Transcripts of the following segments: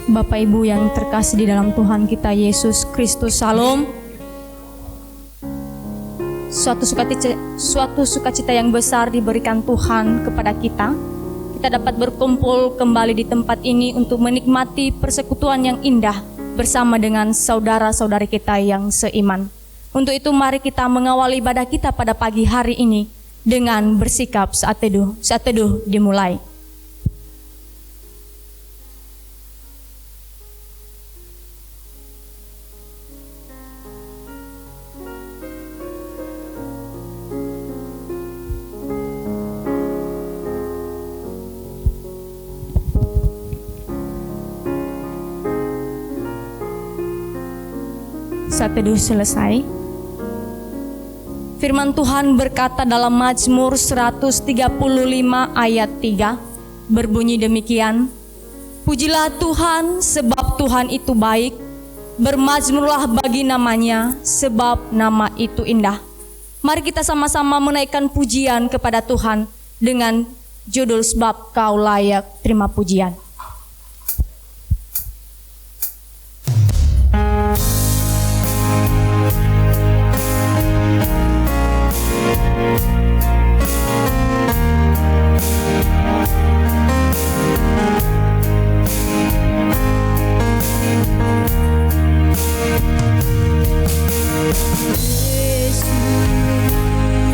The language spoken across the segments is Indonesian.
Bapak Ibu yang terkasih di dalam Tuhan kita Yesus Kristus, Salam. Suatu sukacita yang besar diberikan Tuhan kepada kita. Kita dapat berkumpul kembali di tempat ini untuk menikmati persekutuan yang indah bersama dengan saudara-saudari kita yang seiman. Untuk itu mari kita mengawali ibadah kita pada pagi hari ini dengan bersikap saat teduh. Saat teduh dimulai. Saat teduh selesai, firman Tuhan berkata dalam Mazmur 135 ayat 3, berbunyi demikian, pujilah Tuhan sebab Tuhan itu baik, bermazmurlah bagi namanya sebab nama itu indah. Mari kita sama-sama menaikkan pujian kepada Tuhan dengan judul sebab Kau layak terima pujian.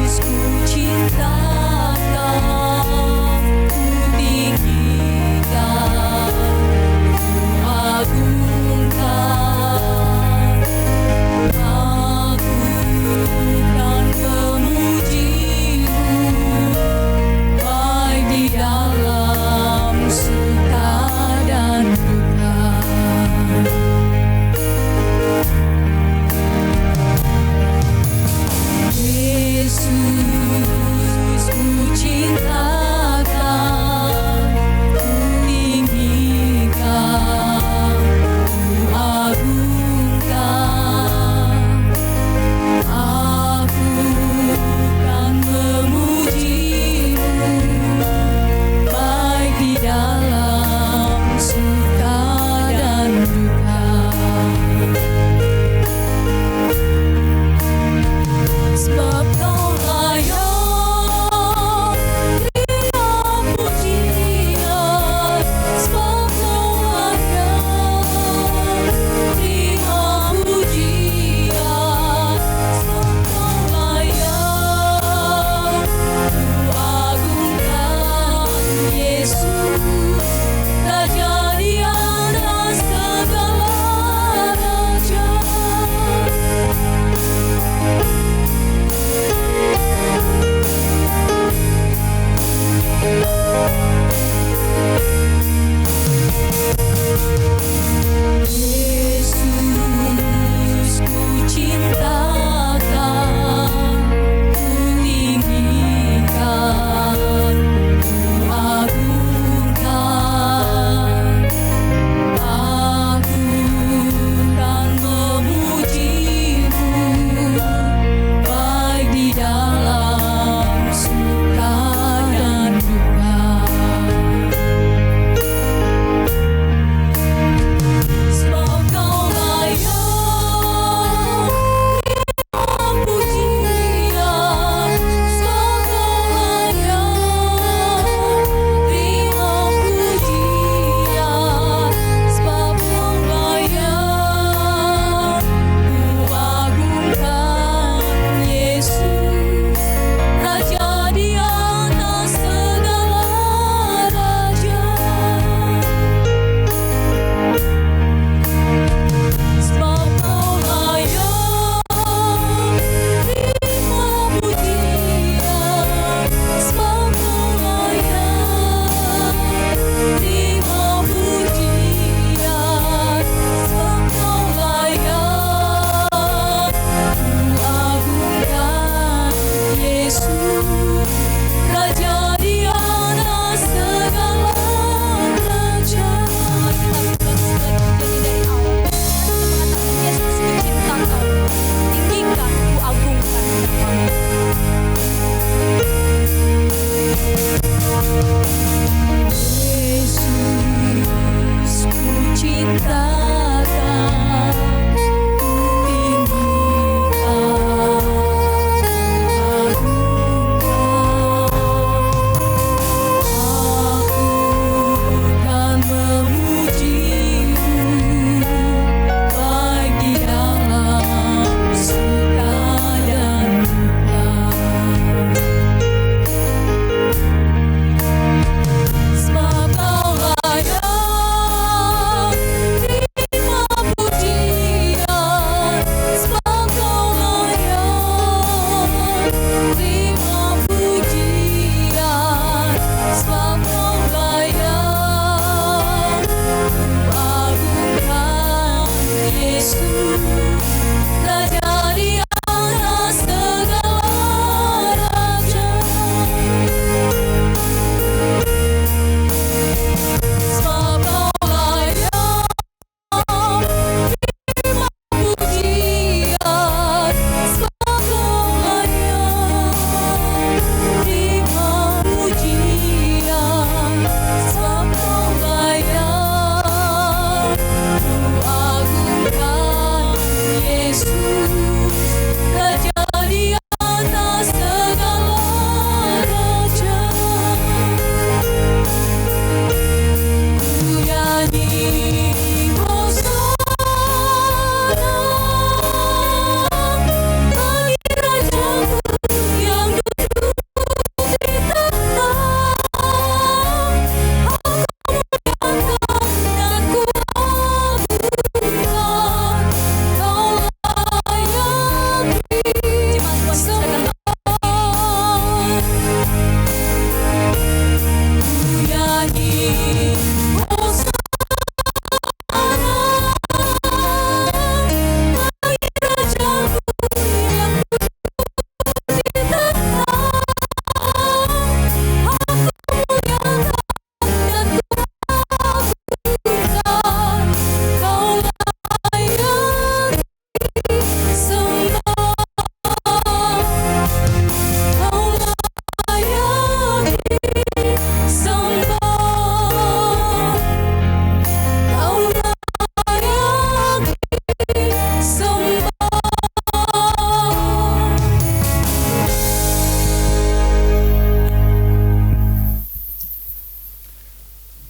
Yesus, ku cinta Kau, ku tinggikan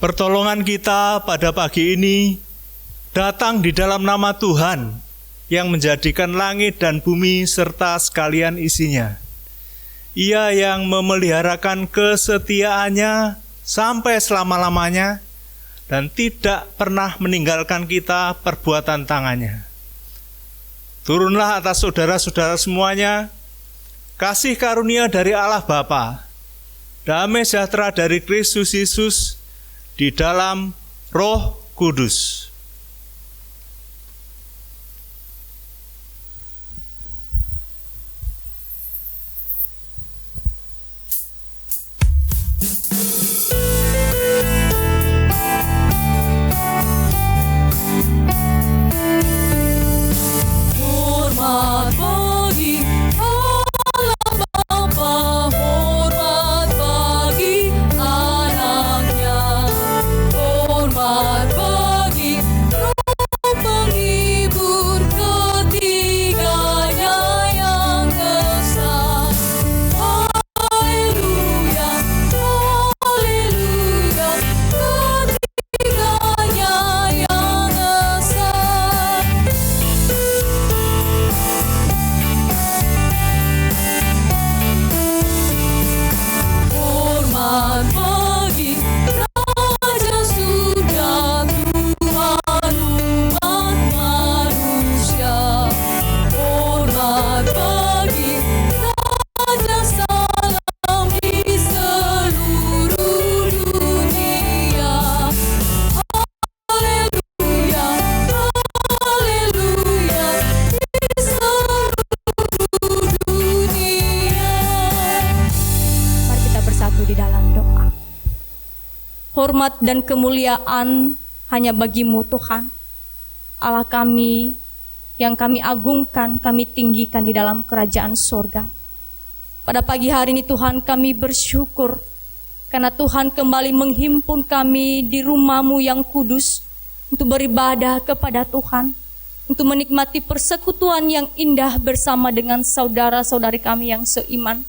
Pertolongan kita pada pagi ini datang di dalam nama Tuhan yang menjadikan langit dan bumi serta sekalian isinya. Ia yang memeliharakan kesetiaannya sampai selama-lamanya dan tidak pernah meninggalkan kita perbuatan tangannya. Turunlah atas saudara-saudara semuanya kasih karunia dari Allah Bapa, damai sejahtera dari Kristus Yesus di dalam Roh Kudus. Hormat dan kemuliaan hanya bagi-Mu Tuhan, Allah kami yang kami agungkan, kami tinggikan di dalam kerajaan surga. Pada pagi hari ini Tuhan kami bersyukur karena Tuhan kembali menghimpun kami di rumah-Mu yang kudus untuk beribadah kepada Tuhan, untuk menikmati persekutuan yang indah bersama dengan saudara-saudari kami yang seiman.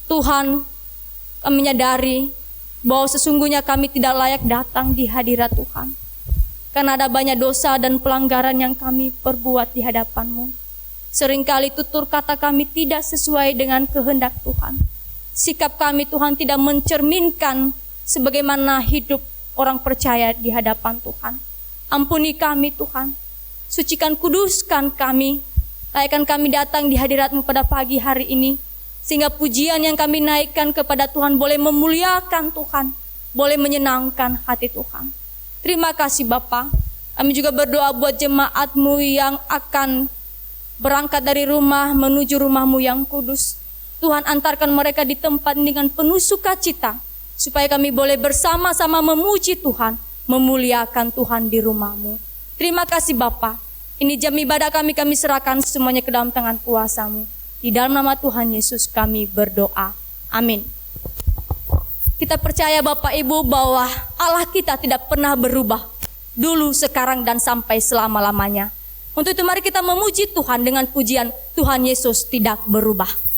Tuhan, kami menyadari bahwa sesungguhnya kami tidak layak datang di hadirat Tuhan, karena ada banyak dosa dan pelanggaran yang kami perbuat di hadapan-Mu. Seringkali tutur kata kami tidak sesuai dengan kehendak Tuhan. Sikap kami Tuhan tidak mencerminkan sebagaimana hidup orang percaya di hadapan Tuhan. Ampuni kami Tuhan, sucikan kuduskan kami, layakkan kami datang di hadirat-Mu pada pagi hari ini, sehingga pujian yang kami naikkan kepada Tuhan boleh memuliakan Tuhan, boleh menyenangkan hati Tuhan. Terima kasih Bapa. Kami juga berdoa buat jemaat-Mu yang akan berangkat dari rumah menuju rumah-Mu yang kudus. Tuhan antarkan mereka di tempat dengan penuh sukacita, supaya kami boleh bersama-sama memuji Tuhan, memuliakan Tuhan di rumah-Mu. Terima kasih Bapa. Ini jam ibadah kami serahkan semuanya ke dalam tangan kuasa-Mu. Di dalam nama Tuhan Yesus kami berdoa. Amin. Kita percaya Bapak Ibu bahwa Allah kita tidak pernah berubah. Dulu, sekarang, dan sampai selama-lamanya. Untuk itu mari kita memuji Tuhan dengan pujian Tuhan Yesus tidak berubah.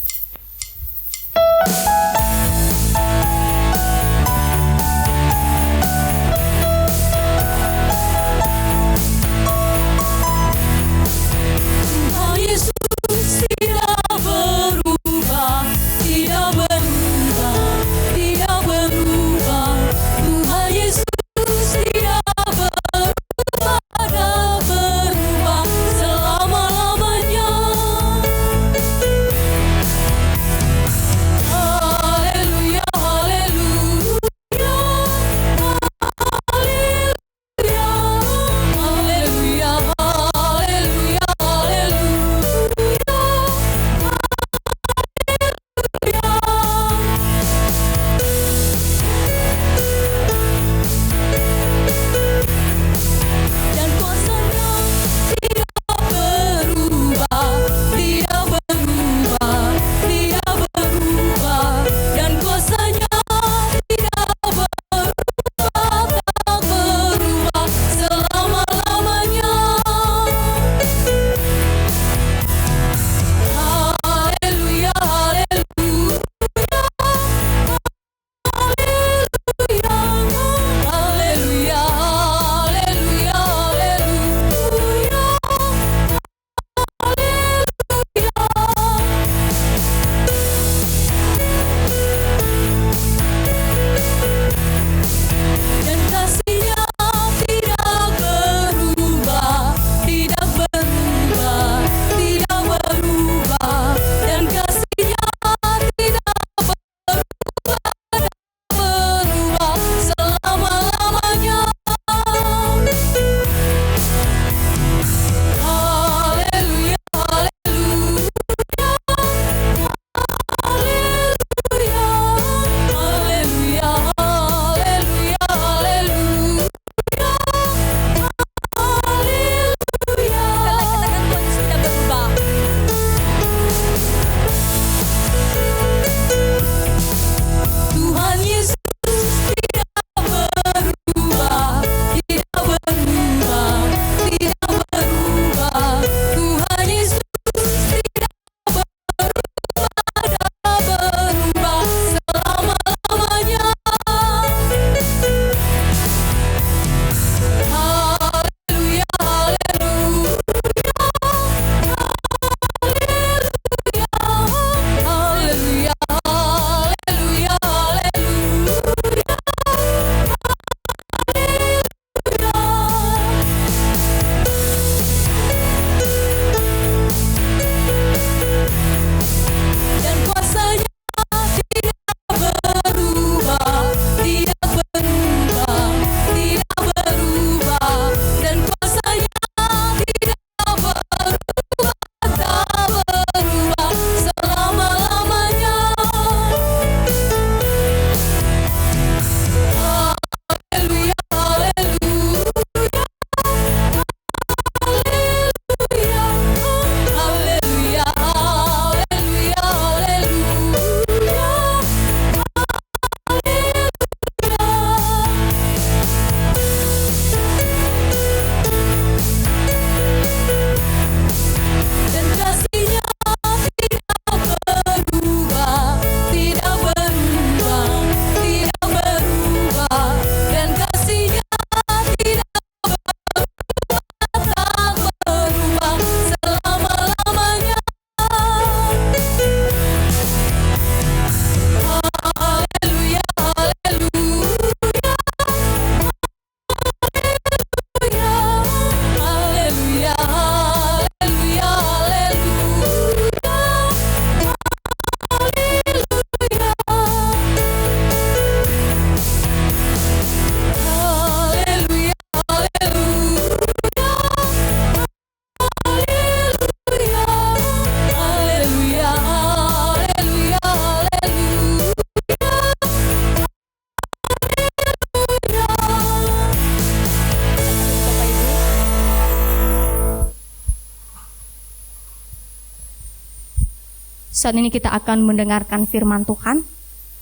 Saat ini kita akan mendengarkan firman Tuhan.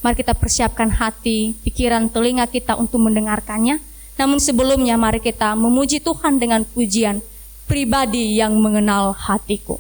Mari kita persiapkan hati, pikiran, telinga kita untuk mendengarkannya. Namun sebelumnya mari kita memuji Tuhan dengan pujian pribadi yang mengenal hatiku.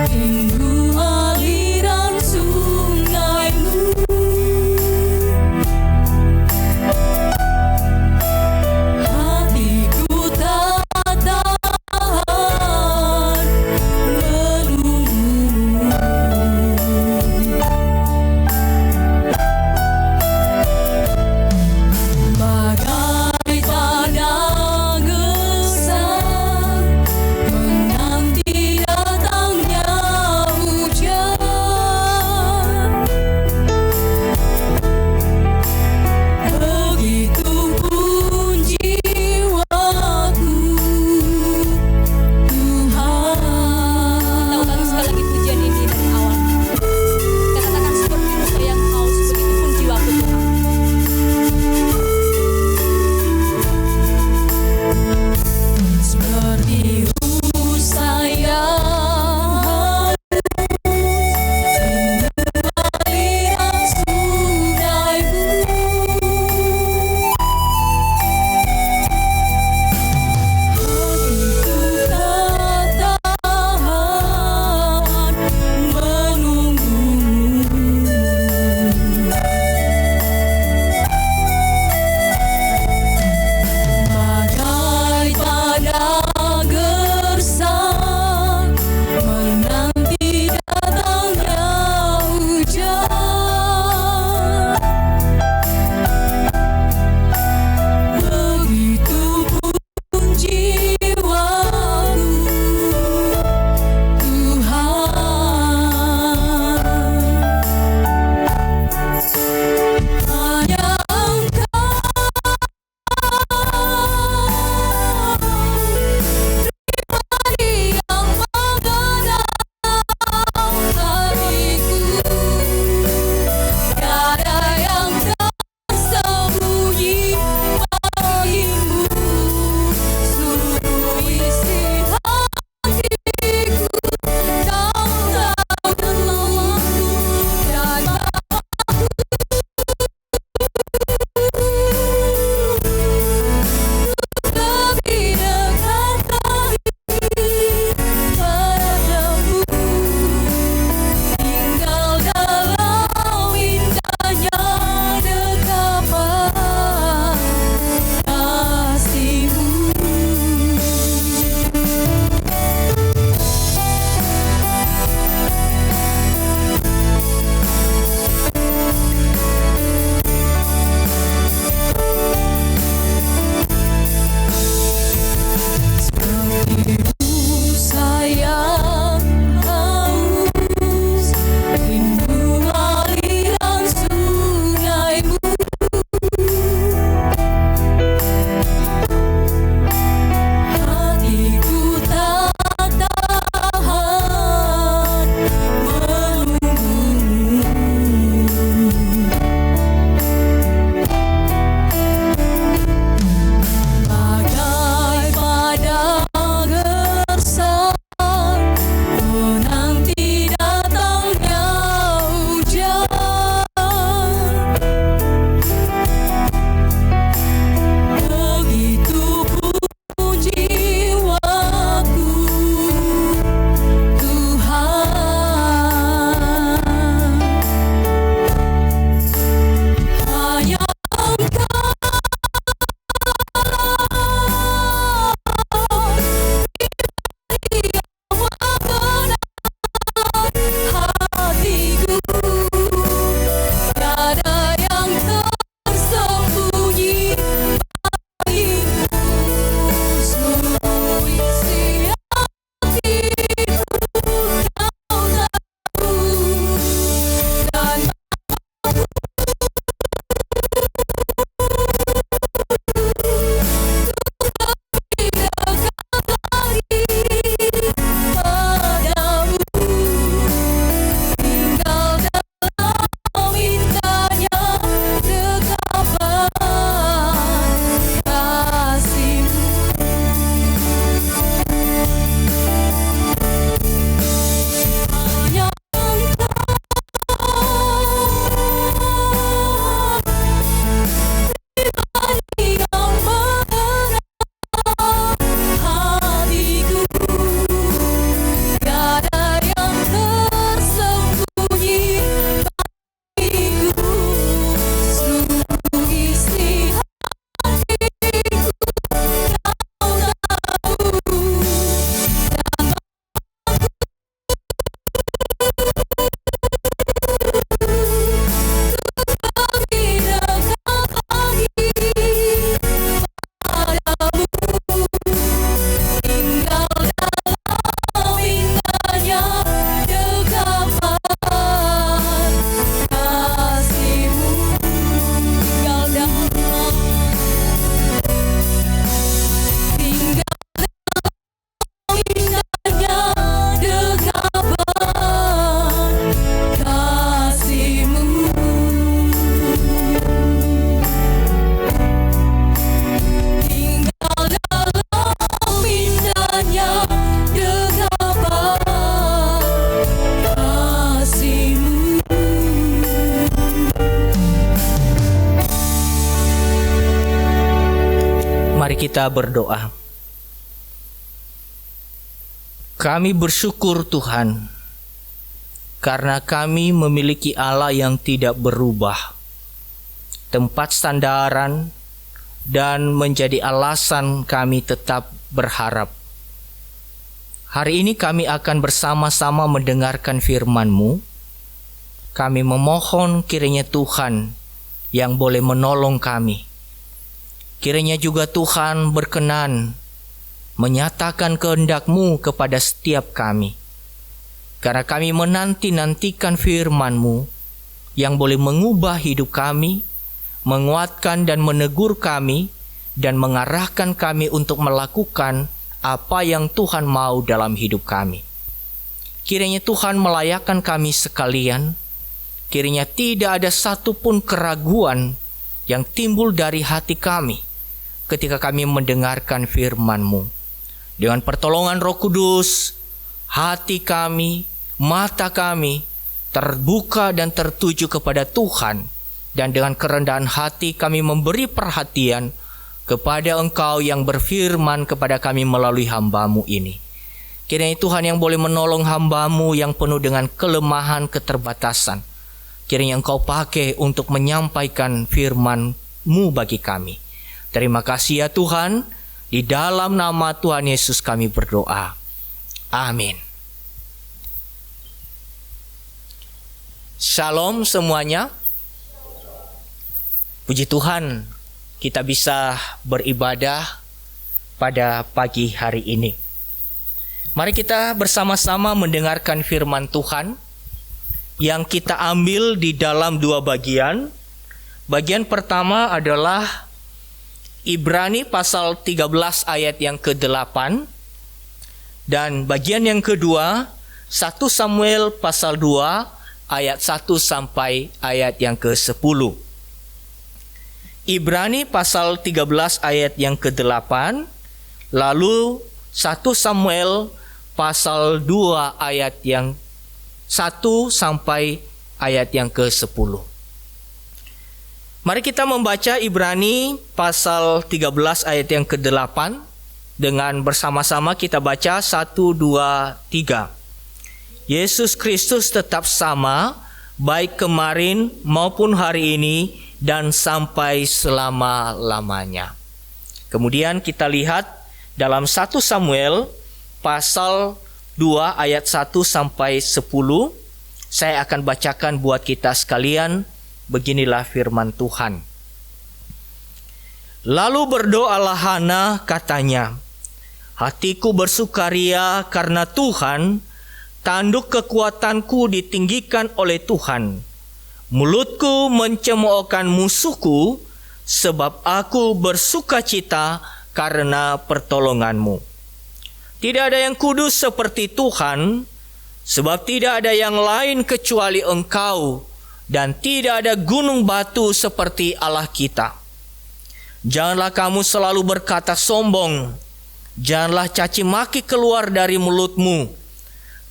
Rindu aliran sungaimu. kita berdoa. Kami bersyukur Tuhan, karena kami memiliki Allah yang tidak berubah, tempat sandaran dan menjadi alasan kami tetap berharap. Hari ini kami akan bersama-sama mendengarkan firman-Mu. Kami memohon kiranya Tuhan yang boleh menolong kami. Kiranya juga Tuhan berkenan menyatakan kehendak-Mu kepada setiap kami. Karena kami menanti-nantikan firman-Mu yang boleh mengubah hidup kami, menguatkan dan menegur kami, dan mengarahkan kami untuk melakukan apa yang Tuhan mau dalam hidup kami. Kiranya Tuhan melayakkan kami sekalian. Kiranya tidak ada satupun keraguan yang timbul dari hati kami ketika kami mendengarkan firman-Mu. Dengan pertolongan Roh Kudus, hati kami, mata kami terbuka dan tertuju kepada Tuhan, dan dengan kerendahan hati kami memberi perhatian kepada Engkau yang berfirman kepada kami melalui hamba-Mu ini. Kiranya Tuhan yang boleh menolong hamba-Mu yang penuh dengan kelemahan, keterbatasan, kiranya Engkau pakai untuk menyampaikan firman-Mu bagi kami. Terima kasih ya Tuhan. Di dalam nama Tuhan Yesus kami berdoa. Amin. Shalom semuanya. Puji Tuhan, kita bisa beribadah pada pagi hari ini. Mari kita bersama-sama mendengarkan firman Tuhan yang kita ambil di dalam dua bagian. Bagian pertama adalah Ibrani pasal 13 ayat yang ke-8, dan bagian yang kedua 1 Samuel pasal 2 ayat 1 sampai ayat yang ke-10. Ibrani pasal 13 ayat yang ke-8, lalu 1 Samuel pasal 2 ayat yang 1 sampai ayat yang ke-10. Mari kita membaca Ibrani pasal 13 ayat yang ke-8 dengan bersama-sama kita baca 1, 2, 3. Yesus Kristus tetap sama baik kemarin maupun hari ini dan sampai selama-lamanya. Kemudian kita lihat dalam 1 Samuel pasal 2 ayat 1 sampai 10. Saya akan bacakan buat kita sekalian. Beginilah firman Tuhan. Lalu berdoalah Hana, katanya, hatiku bersukaria karena Tuhan, tanduk kekuatanku ditinggikan oleh Tuhan. Mulutku mencemoohkan musuhku, sebab aku bersukacita karena pertolongan-Mu. Tidak ada yang kudus seperti Tuhan, sebab tidak ada yang lain kecuali Engkau, dan tidak ada gunung batu seperti Allah kita. Janganlah kamu selalu berkata sombong, janganlah caci maki keluar dari mulutmu,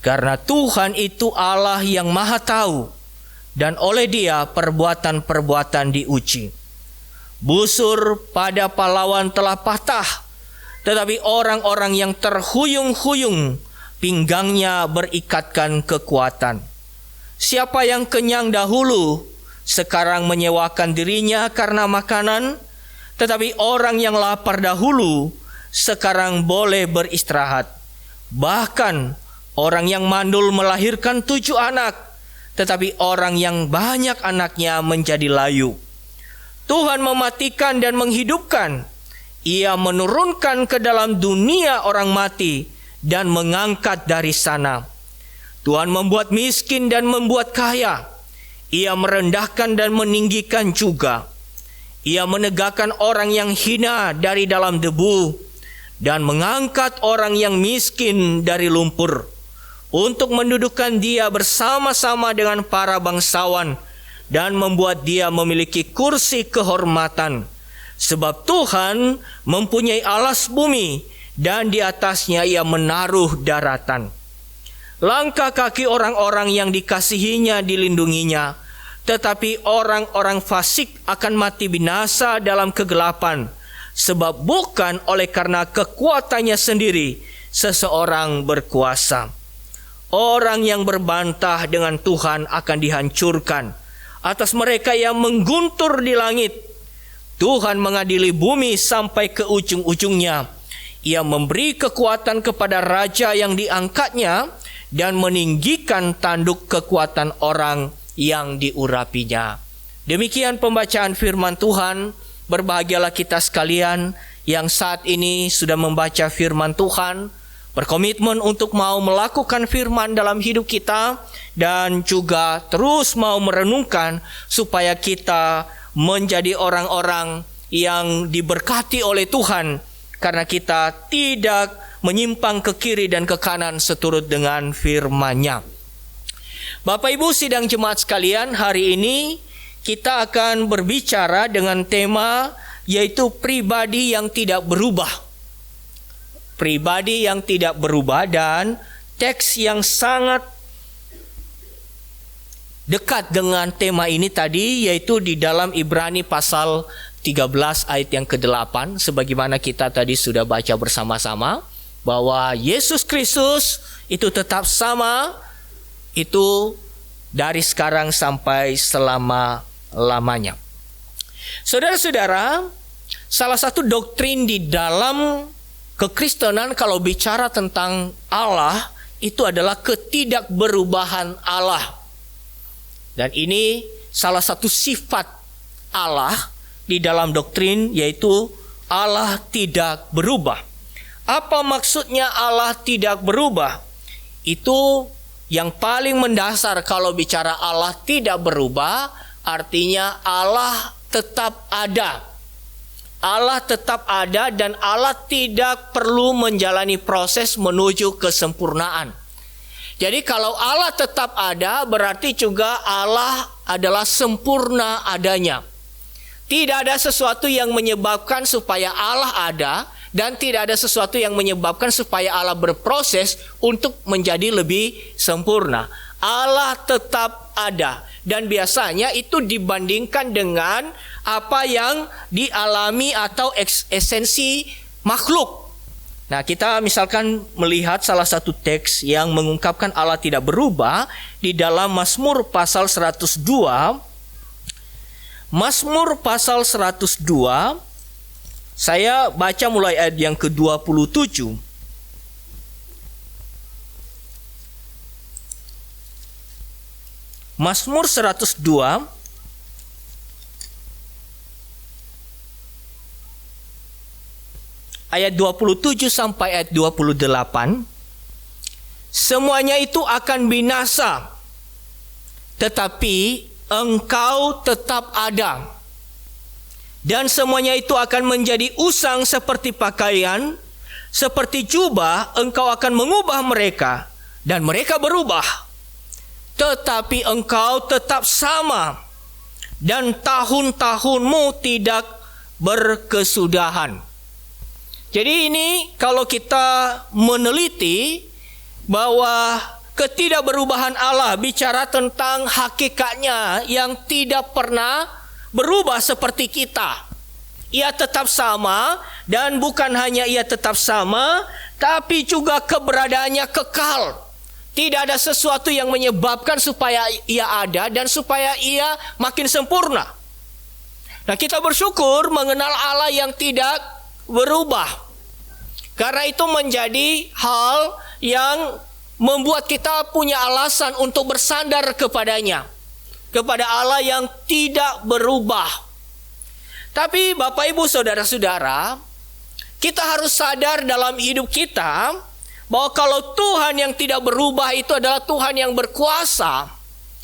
karena Tuhan itu Allah yang maha tahu, dan oleh Dia perbuatan-perbuatan diuji. Busur pada pahlawan telah patah, tetapi orang-orang yang terhuyung-huyung pinggangnya berikatkan kekuatan. Siapa yang kenyang dahulu, sekarang menyewakan dirinya karena makanan, tetapi orang yang lapar dahulu, sekarang boleh beristirahat. Bahkan orang yang mandul melahirkan 7 anak, tetapi orang yang banyak anaknya menjadi layu. Tuhan mematikan dan menghidupkan. Ia menurunkan ke dalam dunia orang mati dan mengangkat dari sana. Tuhan membuat miskin dan membuat kaya. Ia merendahkan dan meninggikan juga. Ia menegakkan orang yang hina dari dalam debu dan mengangkat orang yang miskin dari lumpur, untuk mendudukkan dia bersama-sama dengan para bangsawan dan membuat dia memiliki kursi kehormatan. Sebab Tuhan mempunyai alas bumi dan di atasnya Ia menaruh daratan. Langkah kaki orang-orang yang dikasihinya dilindunginya, tetapi orang-orang fasik akan mati binasa dalam kegelapan, sebab bukan oleh karena kekuatannya sendiri seseorang berkuasa. Orang yang berbantah dengan Tuhan akan dihancurkan. Atas mereka yang mengguntur di langit, Tuhan mengadili bumi sampai ke ujung-ujungnya. Ia memberi kekuatan kepada raja yang diangkatnya dan meninggikan tanduk kekuatan orang yang diurapinya. Demikian pembacaan firman Tuhan. Berbahagialah kita sekalian yang saat ini sudah membaca firman Tuhan, berkomitmen untuk mau melakukan firman dalam hidup kita, dan juga terus mau merenungkan supaya kita menjadi orang-orang yang diberkati oleh Tuhan, karena kita tidak menyimpang ke kiri dan ke kanan seturut dengan firman-Nya. Bapak Ibu sidang jemaat sekalian, hari ini kita akan berbicara dengan tema yaitu pribadi yang tidak berubah. Pribadi yang tidak berubah, dan teks yang sangat dekat dengan tema ini tadi yaitu di dalam Ibrani pasal 13 ayat yang ke-8, sebagaimana kita tadi sudah baca bersama-sama bahwa Yesus Kristus itu tetap sama, itu dari sekarang sampai selama-lamanya. Saudara-saudara, salah satu doktrin di dalam kekristenan kalau bicara tentang Allah itu adalah ketidakberubahan Allah. Dan ini salah satu sifat Allah di dalam doktrin, yaitu Allah tidak berubah. Apa maksudnya Allah tidak berubah? Itu yang paling mendasar kalau bicara Allah tidak berubah, artinya Allah tetap ada. Allah tetap ada dan Allah tidak perlu menjalani proses menuju kesempurnaan. Jadi kalau Allah tetap ada, berarti juga Allah adalah sempurna adanya. Tidak ada sesuatu yang menyebabkan supaya Allah ada, dan tidak ada sesuatu yang menyebabkan supaya Allah berproses untuk menjadi lebih sempurna. Allah tetap ada, dan biasanya itu dibandingkan dengan apa yang dialami atau esensi makhluk. Nah, kita misalkan melihat salah satu teks yang mengungkapkan Allah tidak berubah di dalam Mazmur pasal 102. Mazmur pasal 102, saya baca mulai ayat yang ke-27. Mazmur 102 ayat 27 sampai ayat 28. Semuanya itu akan binasa, tetapi Engkau tetap ada. Dan semuanya itu akan menjadi usang seperti pakaian, seperti jubah. Engkau akan mengubah mereka, dan mereka berubah. Tetapi Engkau tetap sama, dan tahun-tahunmu tidak berkesudahan. Jadi ini kalau kita meneliti bahwa ketidakberubahan Allah bicara tentang hakikatnya yang tidak pernah berubah seperti kita. Ia tetap sama, dan bukan hanya ia tetap sama, tapi juga keberadaannya kekal. Tidak ada sesuatu yang menyebabkan supaya ia ada dan supaya ia makin sempurna. Nah, kita bersyukur mengenal Allah yang tidak berubah. Karena itu menjadi hal yang membuat kita punya alasan untuk bersandar kepadanya, kepada Allah yang tidak berubah. Tapi Bapak Ibu Saudara-saudara, kita harus sadar dalam hidup kita bahwa kalau Tuhan yang tidak berubah itu adalah Tuhan yang berkuasa,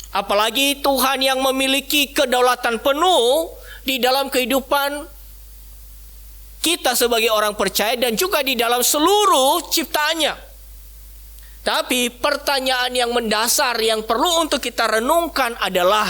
apalagi Tuhan yang memiliki kedaulatan penuh di dalam kehidupan kita sebagai orang percaya dan juga di dalam seluruh ciptaannya. Tapi pertanyaan yang mendasar yang perlu untuk kita renungkan adalah,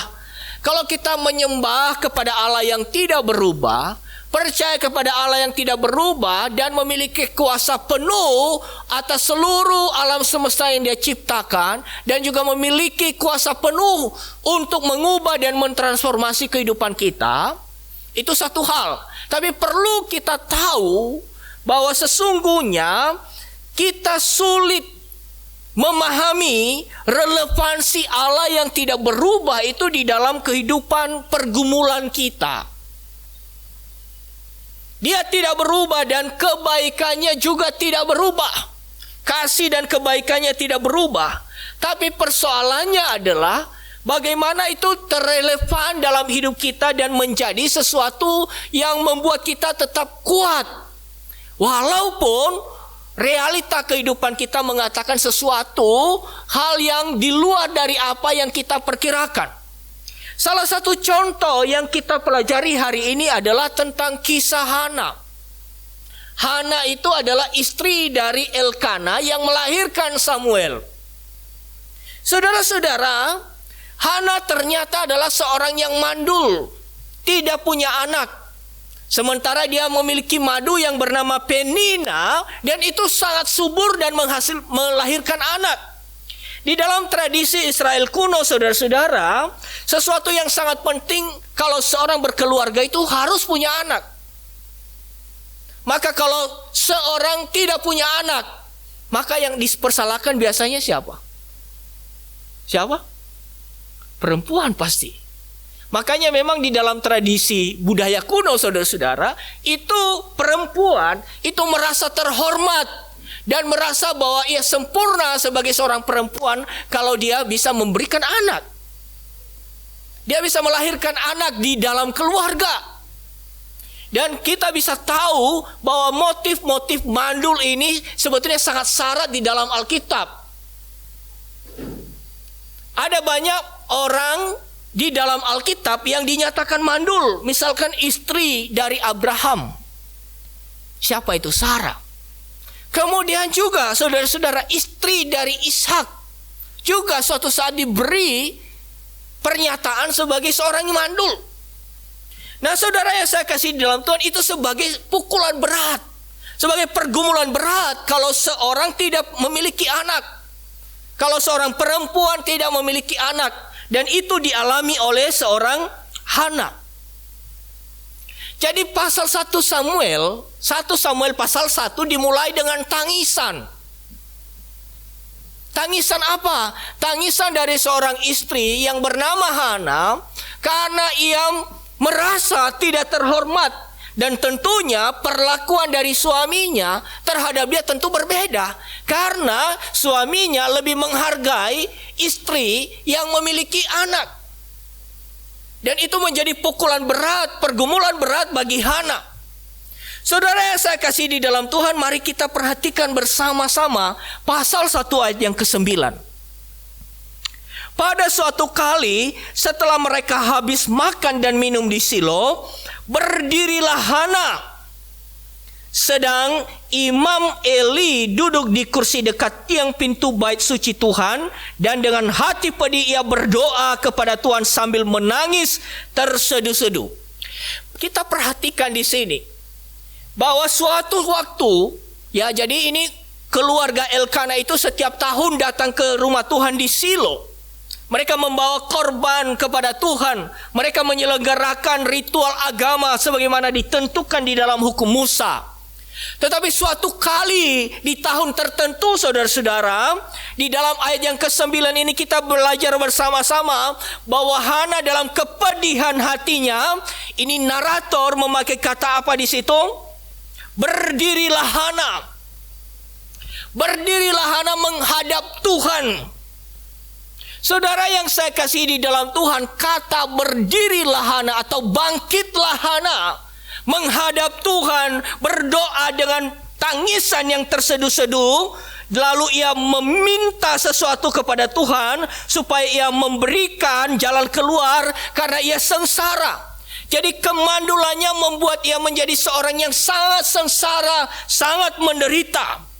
kalau kita menyembah kepada Allah yang tidak berubah, percaya kepada Allah yang tidak berubah dan memiliki kuasa penuh atas seluruh alam semesta yang Dia ciptakan, dan juga memiliki kuasa penuh untuk mengubah dan mentransformasi kehidupan kita, Itu satu hal. Tapi perlu kita tahu bahwa sesungguhnya kita sulit memahami relevansi Allah yang tidak berubah itu di dalam kehidupan pergumulan kita. Dia tidak berubah dan kebaikannya juga tidak berubah. Kasih dan kebaikannya tidak berubah. Tapi persoalannya adalah bagaimana itu terrelevan dalam hidup kita dan menjadi sesuatu yang membuat kita tetap kuat. Walaupun realita kehidupan kita mengatakan sesuatu hal yang di luar dari apa yang kita perkirakan. Salah satu contoh yang kita pelajari hari ini adalah tentang kisah Hana. Hana itu adalah istri dari Elkana yang melahirkan Samuel. Saudara-saudara, Hana ternyata adalah seorang yang mandul, tidak punya anak. Sementara dia memiliki madu yang bernama Penina, dan itu sangat subur dan melahirkan anak. Di dalam tradisi Israel kuno, saudara-saudara, sesuatu yang sangat penting kalau seorang berkeluarga itu harus punya anak. Maka kalau seorang tidak punya anak, maka yang dipersalahkan biasanya siapa? Siapa? Perempuan pasti. Makanya memang di dalam tradisi budaya kuno, saudara-saudara, itu perempuan itu merasa terhormat dan merasa bahwa ia sempurna sebagai seorang perempuan kalau dia bisa memberikan anak. Dia bisa melahirkan anak di dalam keluarga. Dan kita bisa tahu bahwa motif-motif mandul ini sebetulnya sangat syarat di dalam Alkitab. Ada banyak orang di dalam Alkitab yang dinyatakan mandul. Misalkan istri dari Abraham. Siapa itu? Sarah. Kemudian juga saudara-saudara, istri dari Ishak juga suatu saat diberi pernyataan sebagai seorang yang mandul. Nah, saudara yang saya kasih di dalam Tuhan, itu sebagai pukulan berat, sebagai pergumulan berat kalau seorang tidak memiliki anak, kalau seorang perempuan tidak memiliki anak, dan itu dialami oleh seorang Hana. Jadi pasal 1 Samuel pasal 1 dimulai dengan tangisan. Tangisan apa? Tangisan dari seorang istri yang bernama Hana karena ia merasa tidak terhormat, dan tentunya perlakuan dari suaminya terhadap dia tentu berbeda karena suaminya lebih menghargai istri yang memiliki anak. Dan itu menjadi pukulan berat, pergumulan berat bagi Hana. Saudara yang saya kasih di dalam Tuhan, mari kita perhatikan bersama-sama pasal 1 ayat yang ke-9. Pada suatu kali setelah mereka habis makan dan minum di Silo, berdirilah Hana. Sedang Imam Eli duduk di kursi dekat tiang pintu bait suci Tuhan, dan dengan hati pedih ia berdoa kepada Tuhan sambil menangis terseduh-seduh. Kita perhatikan di sini bahwa suatu waktu, ya, jadi ini keluarga Elkana itu setiap tahun datang ke rumah Tuhan di Silo. Mereka membawa korban kepada Tuhan. Mereka menyelenggarakan ritual agama sebagaimana ditentukan di dalam hukum Musa. Tetapi suatu kali di tahun tertentu, saudara-saudara, di dalam ayat yang ke-9 ini kita belajar bersama-sama bahwa Hana dalam kepedihan hatinya, ini narator memakai kata apa di situ? Berdirilah Hana. Berdirilah Hana menghadap Tuhan. Saudara yang saya kasih di dalam Tuhan, kata berdirilah Hana atau bangkitlah Hana menghadap Tuhan, berdoa dengan tangisan yang terseduh-seduh, lalu ia meminta sesuatu kepada Tuhan supaya ia memberikan jalan keluar karena ia sengsara. Jadi kemandulannya membuat ia menjadi seorang yang sangat sengsara, sangat menderita.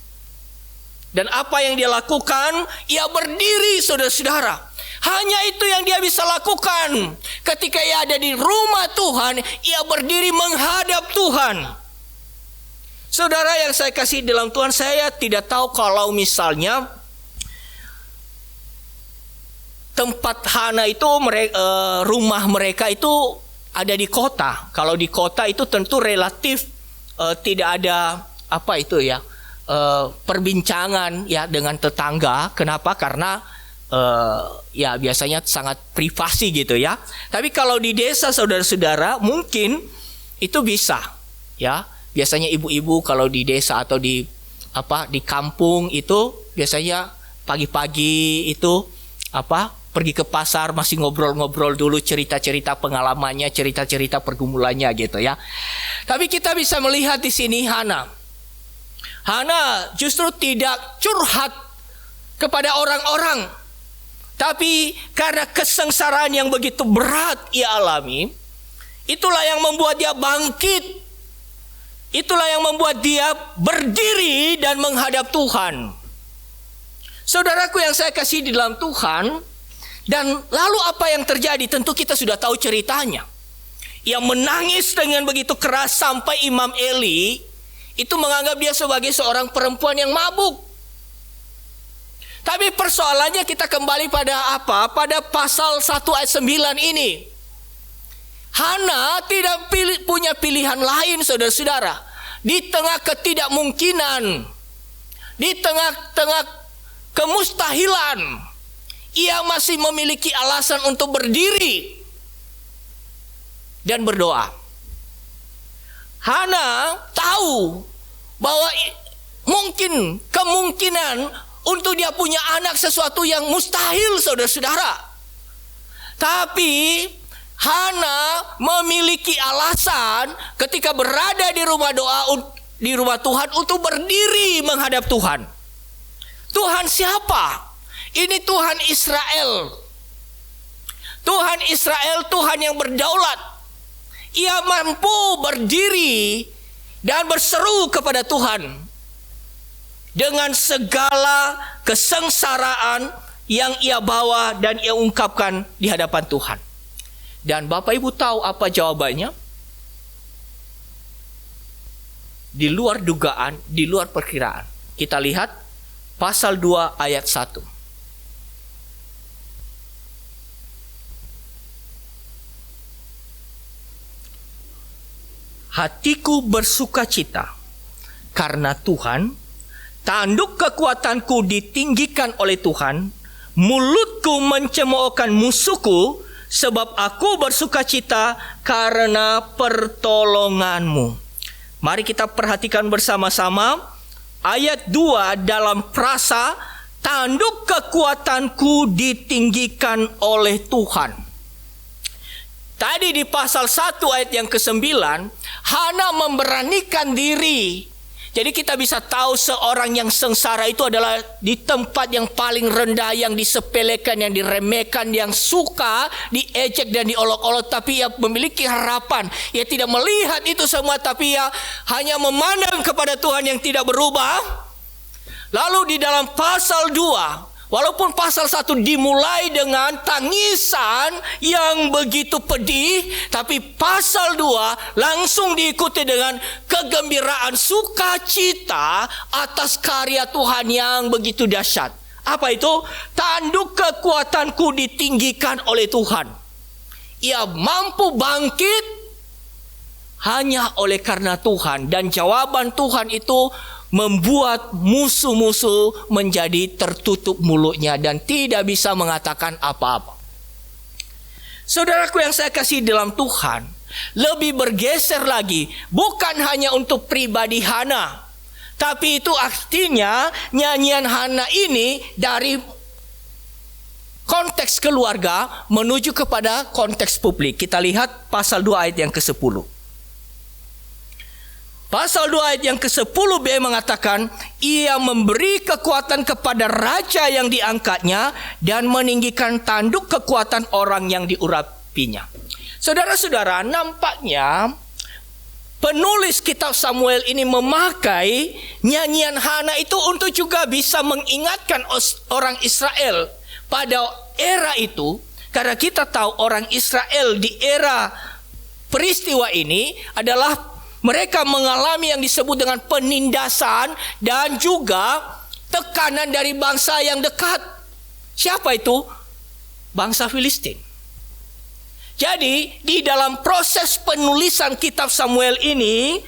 Dan apa yang dia lakukan? Ia berdiri, saudara-saudara. Hanya itu yang dia bisa lakukan. Ketika ia ada di rumah Tuhan, ia berdiri menghadap Tuhan. Saudara yang saya kasih dalam Tuhan, saya tidak tahu kalau misalnya tempat Hana itu, rumah mereka itu ada di kota. Kalau di kota itu tentu relatif tidak ada perbincangan ya dengan tetangga. Kenapa? Karena ya biasanya sangat privasi gitu ya. Tapi kalau di desa saudara-saudara mungkin itu bisa ya. Biasanya ibu-ibu kalau di desa atau di kampung itu biasanya pagi-pagi itu pergi ke pasar, masih ngobrol-ngobrol dulu, cerita-cerita pengalamannya, cerita-cerita pergumulannya gitu ya. Tapi kita bisa melihat di sini Hana justru tidak curhat kepada orang-orang, tapi karena kesengsaraan yang begitu berat ia alami, itulah yang membuat dia bangkit. Itulah yang membuat dia berdiri dan menghadap Tuhan. Saudaraku yang saya kasih di dalam Tuhan, dan lalu apa yang terjadi? Tentu kita sudah tahu ceritanya. Ia menangis dengan begitu keras sampai Imam Eli itu menganggap dia sebagai seorang perempuan yang mabuk. Tapi persoalannya kita kembali pada apa? Pada pasal 1 ayat 9 ini. Hana tidak punya pilihan lain saudara-saudara. Di tengah ketidakmungkinan, di tengah kemustahilan, ia masih memiliki alasan untuk berdiri dan berdoa. Hana tahu bahwa mungkin kemungkinan untuk dia punya anak sesuatu yang mustahil saudara-saudara. Tapi Hana memiliki alasan ketika berada di rumah Tuhan untuk berdiri menghadap Tuhan. Tuhan siapa? Ini Tuhan Israel. Tuhan Israel, Tuhan yang berdaulat. Ia mampu berdiri dan berseru kepada Tuhan dengan segala kesengsaraan yang ia bawa dan ia ungkapkan di hadapan Tuhan. Dan Bapak Ibu tahu apa jawabannya? Di luar dugaan, di luar perkiraan. Kita lihat pasal 2 ayat 1. Hatiku bersukacita karena Tuhan, tanduk kekuatanku ditinggikan oleh Tuhan, mulutku mencemoohkan musuhku, sebab aku bersukacita karena pertolonganmu. Mari kita perhatikan bersama-sama ayat 2 dalam frasa tanduk kekuatanku ditinggikan oleh Tuhan. Tadi di pasal 1 ayat yang ke-9, Hana memberanikan diri. Jadi kita bisa tahu seorang yang sengsara itu adalah di tempat yang paling rendah, yang disepelekan, yang diremehkan, yang suka diejek dan diolok-olok. Tapi ia memiliki harapan. Ia tidak melihat itu semua, tapi ia hanya memandang kepada Tuhan yang tidak berubah. Lalu di dalam pasal 2, walaupun pasal 1 dimulai dengan tangisan yang begitu pedih, tapi pasal 2 langsung diikuti dengan kegembiraan, sukacita atas karya Tuhan yang begitu dahsyat. Apa itu? Tanduk kekuatanku ditinggikan oleh Tuhan. Ia mampu bangkit hanya oleh karena Tuhan. Dan jawaban Tuhan itu membuat musuh-musuh menjadi tertutup mulutnya dan tidak bisa mengatakan apa-apa. Saudaraku yang saya kasih dalam Tuhan, lebih bergeser lagi, bukan hanya untuk pribadi Hana, tapi itu artinya nyanyian Hana ini dari konteks keluarga menuju kepada konteks publik. Kita lihat pasal 2 ayat yang ke-10. Pasal 2 ayat yang ke-10b mengatakan, ia memberi kekuatan kepada raja yang diangkatnya dan meninggikan tanduk kekuatan orang yang diurapinya. Saudara-saudara, nampaknya penulis kitab Samuel ini memakai nyanyian Hana itu untuk juga bisa mengingatkan orang Israel pada era itu. Karena kita tahu orang Israel di era peristiwa ini adalah mereka mengalami yang disebut dengan penindasan dan juga tekanan dari bangsa yang dekat. Siapa itu? Bangsa Filistin. Jadi di dalam proses penulisan kitab Samuel ini,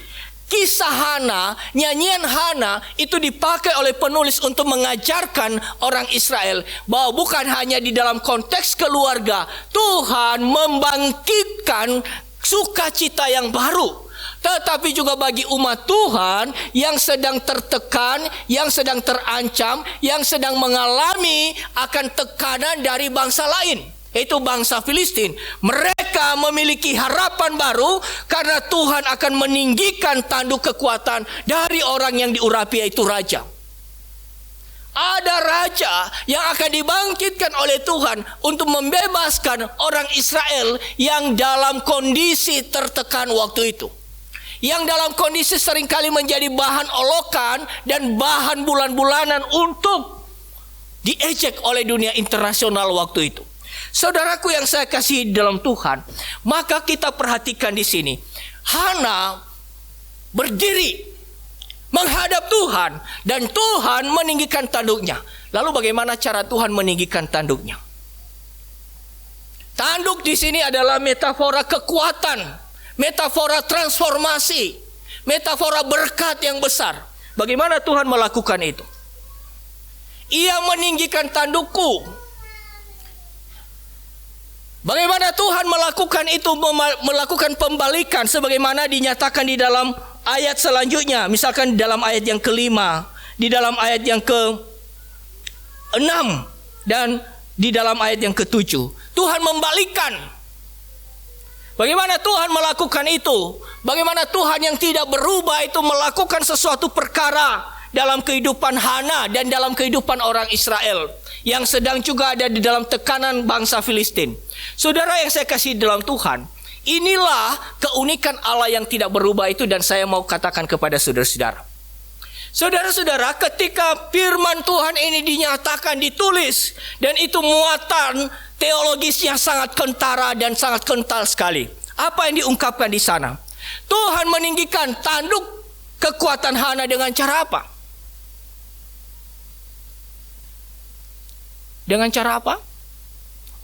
kisah Hana, nyanyian Hana itu dipakai oleh penulis untuk mengajarkan orang Israel bahwa bukan hanya di dalam konteks keluarga, Tuhan membangkitkan sukacita yang baru, tetapi juga bagi umat Tuhan yang sedang tertekan, yang sedang terancam, yang sedang mengalami akan tekanan dari bangsa lain, yaitu bangsa Filistin. Mereka memiliki harapan baru karena Tuhan akan meninggikan tanduk kekuatan dari orang yang diurapi, yaitu raja. Ada raja yang akan dibangkitkan oleh Tuhan untuk membebaskan orang Israel yang dalam kondisi tertekan waktu itu, yang dalam kondisi seringkali menjadi bahan olokan dan bahan bulan-bulanan untuk diejek oleh dunia internasional waktu itu. Saudaraku yang saya kasihi dalam Tuhan, maka kita perhatikan di sini, Hana berdiri menghadap Tuhan dan Tuhan meninggikan tanduknya. Lalu bagaimana cara Tuhan meninggikan tanduknya? Tanduk di sini adalah metafora kekuatan, metafora transformasi, metafora berkat yang besar. Bagaimana Tuhan melakukan itu? Ia meninggikan tandukku. Bagaimana Tuhan melakukan itu, melakukan pembalikan sebagaimana dinyatakan di dalam ayat selanjutnya. Misalkan di dalam ayat yang kelima, di dalam ayat yang ke-6, dan di dalam ayat yang ke-7. Tuhan membalikan. Bagaimana Tuhan melakukan itu? Bagaimana Tuhan yang tidak berubah itu melakukan sesuatu perkara dalam kehidupan Hana dan dalam kehidupan orang Israel yang sedang juga ada di dalam tekanan bangsa Filistin. Saudara yang saya kasih dalam Tuhan, inilah keunikan Allah yang tidak berubah itu, dan saya mau katakan kepada saudara-saudara. Saudara-saudara, ketika firman Tuhan ini dinyatakan, ditulis, dan itu muatan teologisnya sangat kentara dan sangat kental sekali. Apa yang diungkapkan di sana? Tuhan meninggikan tanduk kekuatan Hana dengan cara apa? Dengan cara apa?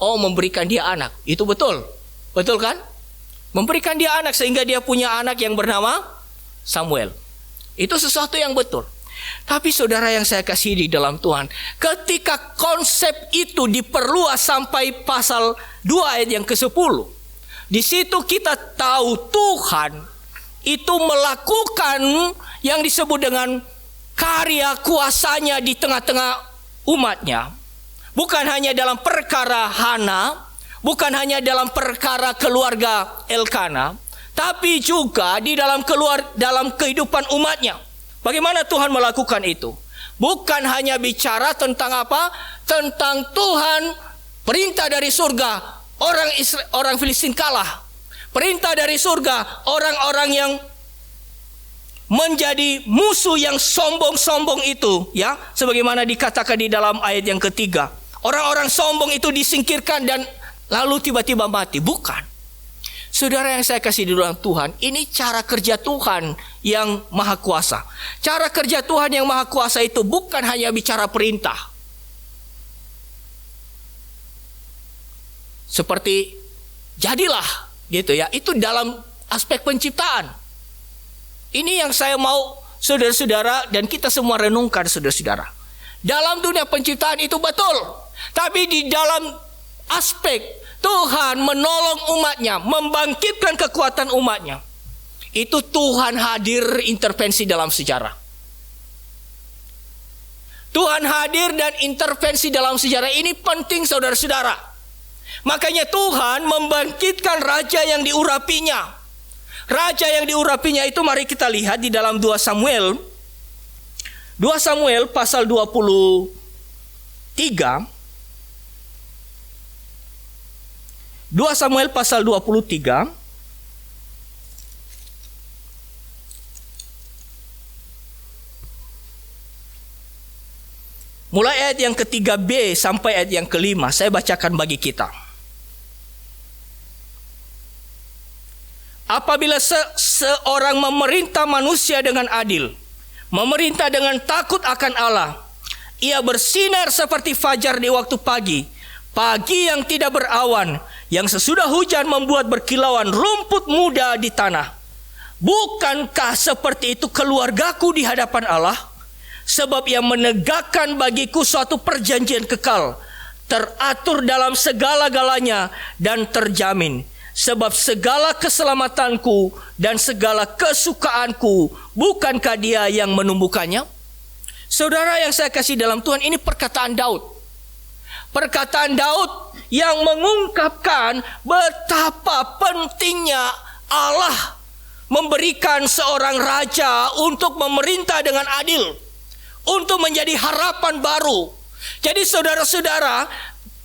Oh, memberikan dia anak. Itu betul. Betul kan? Memberikan dia anak sehingga dia punya anak yang bernama Samuel. Itu sesuatu yang betul. Tapi saudara yang saya kasih di dalam Tuhan, ketika konsep itu diperluas sampai pasal 2 ayat yang ke-10, di situ kita tahu Tuhan itu melakukan yang disebut dengan karya kuasanya di tengah-tengah umatnya. Bukan hanya dalam perkara Hana, bukan hanya dalam perkara keluarga Elkana, tapi juga di dalam kehidupan umatnya. Bagaimana Tuhan melakukan itu? Bukan hanya bicara tentang apa? Tentang Tuhan perintah dari surga, orang Filistin kalah. Perintah dari surga, orang-orang yang menjadi musuh yang sombong-sombong itu, ya, sebagaimana dikatakan di dalam ayat yang ketiga. Orang-orang sombong itu disingkirkan dan lalu tiba-tiba mati. Bukan. Saudara yang saya kasih di dalam Tuhan, ini cara kerja Tuhan yang maha kuasa. Cara kerja Tuhan yang maha kuasa itu bukan hanya bicara perintah. Seperti jadilah, gitu ya. Itu dalam aspek penciptaan. Ini yang saya mau saudara-saudara dan kita semua renungkan, saudara-saudara. Dalam dunia penciptaan itu betul. Tapi di dalam aspek Tuhan menolong umatnya, membangkitkan kekuatan umatnya, itu Tuhan hadir intervensi dalam sejarah. Tuhan hadir dan intervensi dalam sejarah ini penting, saudara-saudara. Makanya Tuhan membangkitkan raja yang diurapinya. Raja yang diurapinya itu mari kita lihat di dalam 2 Samuel. 2 Samuel pasal 23. 2 Samuel pasal 23. Mulai ayat yang ke-3b sampai ayat yang ke-5. Saya bacakan bagi kita. Apabila seorang memerintah manusia dengan adil, memerintah dengan takut akan Allah, ia bersinar seperti fajar di waktu pagi, pagi yang tidak berawan, yang sesudah hujan membuat berkilauan rumput muda di tanah. Bukankah seperti itu keluargaku di hadapan Allah? Sebab Ia menegakkan bagiku suatu perjanjian kekal, teratur dalam segala-galanya dan terjamin. Sebab segala keselamatanku dan segala kesukaanku, bukankah Dia yang menumbuhkannya? Saudara yang saya kasih dalam Tuhan, ini perkataan Daud. Perkataan Daud yang mengungkapkan betapa pentingnya Allah memberikan seorang raja untuk memerintah dengan adil, untuk menjadi harapan baru. Jadi saudara-saudara,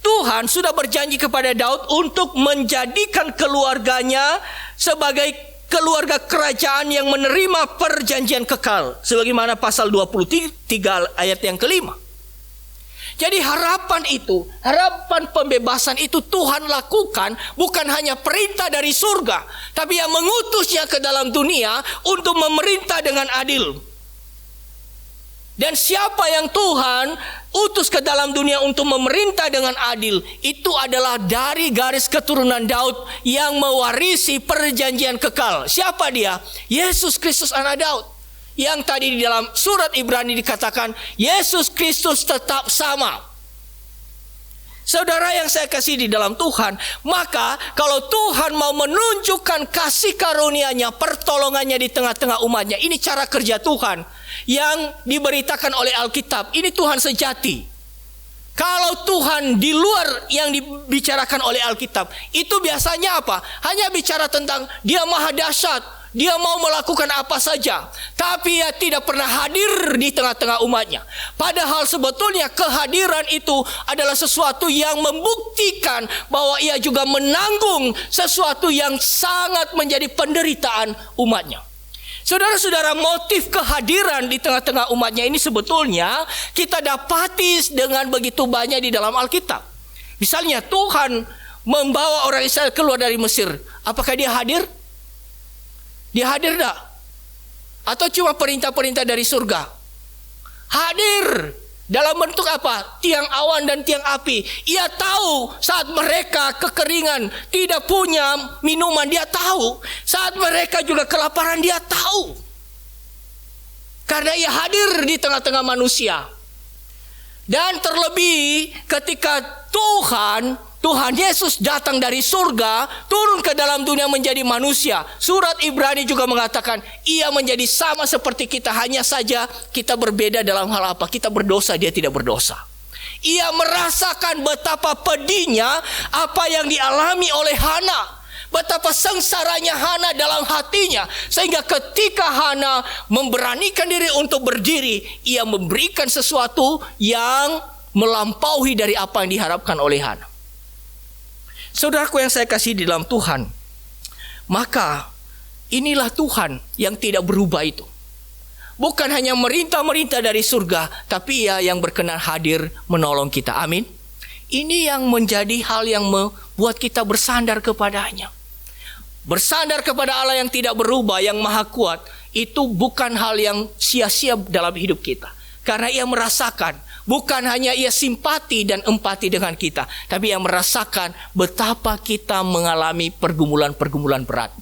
Tuhan sudah berjanji kepada Daud untuk menjadikan keluarganya sebagai keluarga kerajaan yang menerima perjanjian kekal, sebagaimana pasal 23 ayat yang kelima. Jadi harapan itu, harapan pembebasan itu Tuhan lakukan bukan hanya perintah dari surga, tapi yang mengutusnya ke dalam dunia untuk memerintah dengan adil. Dan siapa yang Tuhan utus ke dalam dunia untuk memerintah dengan adil, itu adalah dari garis keturunan Daud yang mewarisi perjanjian kekal. Siapa dia? Yesus Kristus anak Daud. Yang tadi di dalam surat Ibrani dikatakan Yesus Kristus tetap sama. Saudara yang saya kasih di dalam Tuhan, maka kalau Tuhan mau menunjukkan kasih karunia-Nya, pertolongannya di tengah-tengah umatnya, ini cara kerja Tuhan yang diberitakan oleh Alkitab. Ini Tuhan sejati. Kalau Tuhan di luar yang dibicarakan oleh Alkitab, itu biasanya apa? Hanya bicara tentang Dia maha dahsyat, Dia mau melakukan apa saja, tapi Ia tidak pernah hadir di tengah-tengah umatnya. Padahal sebetulnya kehadiran itu adalah sesuatu yang membuktikan bahwa Ia juga menanggung sesuatu yang sangat menjadi penderitaan umatnya. Saudara-saudara, motif kehadiran di tengah-tengah umatnya ini sebetulnya kita dapati dengan begitu banyak di dalam Alkitab. Misalnya Tuhan membawa orang Israel keluar dari Mesir. Apakah Dia hadir? Dia hadir tak? Atau cuma perintah-perintah dari surga? Hadir. Dalam bentuk apa? Tiang awan dan tiang api. Ia tahu saat mereka kekeringan, tidak punya minuman, Dia tahu. Saat mereka juga kelaparan, Dia tahu. Karena Ia hadir di tengah-tengah manusia. Dan terlebih ketika Tuhan Yesus datang dari surga, turun ke dalam dunia menjadi manusia. Surat Ibrani juga mengatakan Ia menjadi sama seperti kita, hanya saja kita berbeda dalam hal apa? Kita berdosa, Dia tidak berdosa. Ia merasakan betapa pedihnya apa yang dialami oleh Hana, betapa sengsaranya Hana dalam hatinya, sehingga ketika Hana memberanikan diri untuk berdiri, ia memberikan sesuatu yang melampaui dari apa yang diharapkan oleh Hana. Saudaraku yang saya kasih di dalam Tuhan, maka inilah Tuhan yang tidak berubah itu. Bukan hanya merintah-merintah dari surga, tapi Ia yang berkenan hadir menolong kita. Amin. Ini yang menjadi hal yang membuat kita bersandar kepadanya. Bersandar kepada Allah yang tidak berubah, yang maha kuat, itu bukan hal yang sia-sia dalam hidup kita. Karena Ia merasakan, bukan hanya Ia simpati dan empati dengan kita, tapi Ia merasakan betapa kita mengalami pergumulan-pergumulan berat.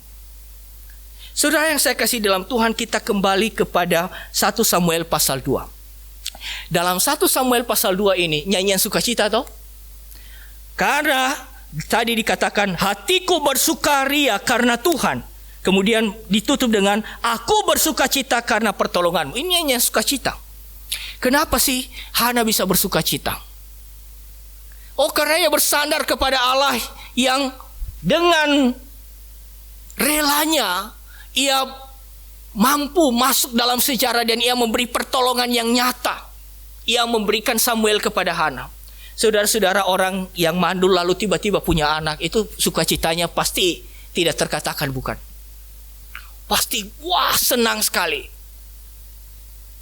Saudara yang saya kasih dalam Tuhan, kita kembali kepada 1 Samuel pasal 2. Dalam 1 Samuel pasal 2 ini, nyanyian sukacita toh? Karena tadi dikatakan, hatiku bersukaria karena Tuhan. Kemudian ditutup dengan, aku bersukacita karena pertolonganmu. Ini nyanyian sukacita. Kenapa sih Hana bisa bersukacita? Oh, karena ia bersandar kepada Allah yang dengan relanya ia mampu masuk dalam sejarah dan ia memberi pertolongan yang nyata. Ia memberikan Samuel kepada Hana. Saudara-saudara, orang yang mandul lalu tiba-tiba punya anak, itu sukacitanya pasti tidak terkatakan, bukan? Pasti wah senang sekali.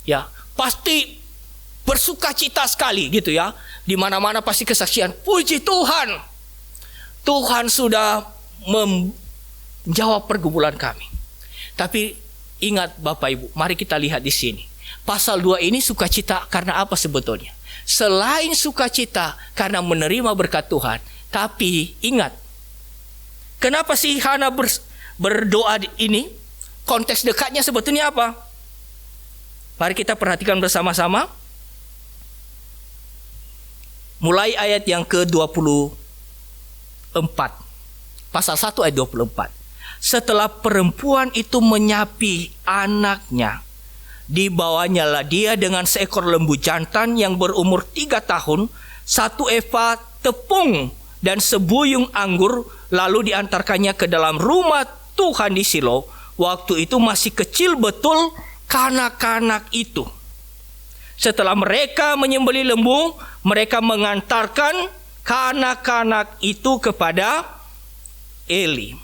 Ya, pasti bersukacita sekali gitu ya. Di mana-mana pasti kesaksian, puji Tuhan. Tuhan sudah menjawab pergumulan kami. Tapi ingat Bapak Ibu, mari kita lihat di sini. Pasal 2 ini sukacita karena apa sebetulnya? Selain sukacita karena menerima berkat Tuhan, tapi ingat, Kenapa si Hana berdoa ini? Konteks dekatnya sebetulnya apa? Mari kita perhatikan bersama-sama. Mulai ayat yang ke-24. Pasal 1 ayat 24. Setelah perempuan itu menyapi anaknya, dibawanyalah dia dengan seekor lembu jantan yang berumur 3 tahun, 1 eva tepung dan sebuyung anggur, lalu diantarkannya ke dalam rumah Tuhan di Shilo. Waktu itu masih kecil betul kanak-kanak itu. Setelah mereka menyembelih lembu, mereka mengantarkan kanak-kanak itu kepada Eli.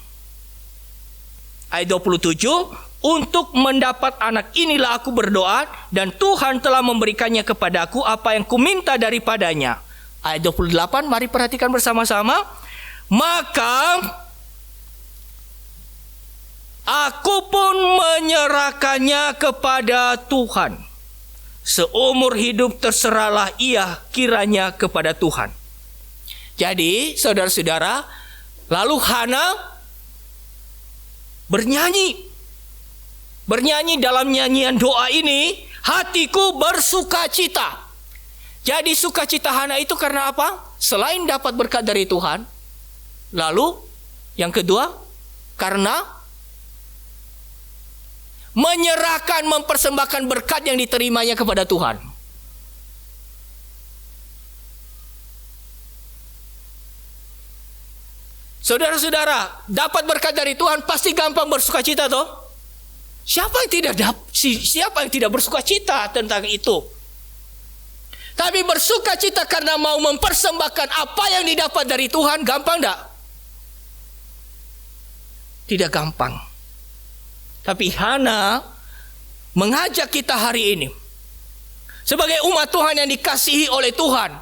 Ayat 27, untuk mendapat anak inilah aku berdoa, dan Tuhan telah memberikannya kepadaku apa yang kuminta daripadanya. Ayat 28, mari perhatikan bersama-sama. Maka aku pun menyerahkannya kepada Tuhan. Seumur hidup terserahlah ia kiranya kepada Tuhan. Jadi, saudara-saudara, lalu Hana bernyanyi dalam nyanyian doa ini, hatiku bersukacita. Jadi sukacita Hana itu karena apa? Selain dapat berkat dari Tuhan, lalu yang kedua, karena menyerahkan, mempersembahkan berkat yang diterimanya kepada Tuhan. Saudara-saudara, dapat berkat dari Tuhan pasti gampang bersukacita toh? Siapa yang tidak bersukacita tentang itu? Tapi bersukacita karena mau mempersembahkan apa yang didapat dari Tuhan, gampang enggak? Tidak gampang. Tapi Hana mengajak kita hari ini, sebagai umat Tuhan yang dikasihi oleh Tuhan,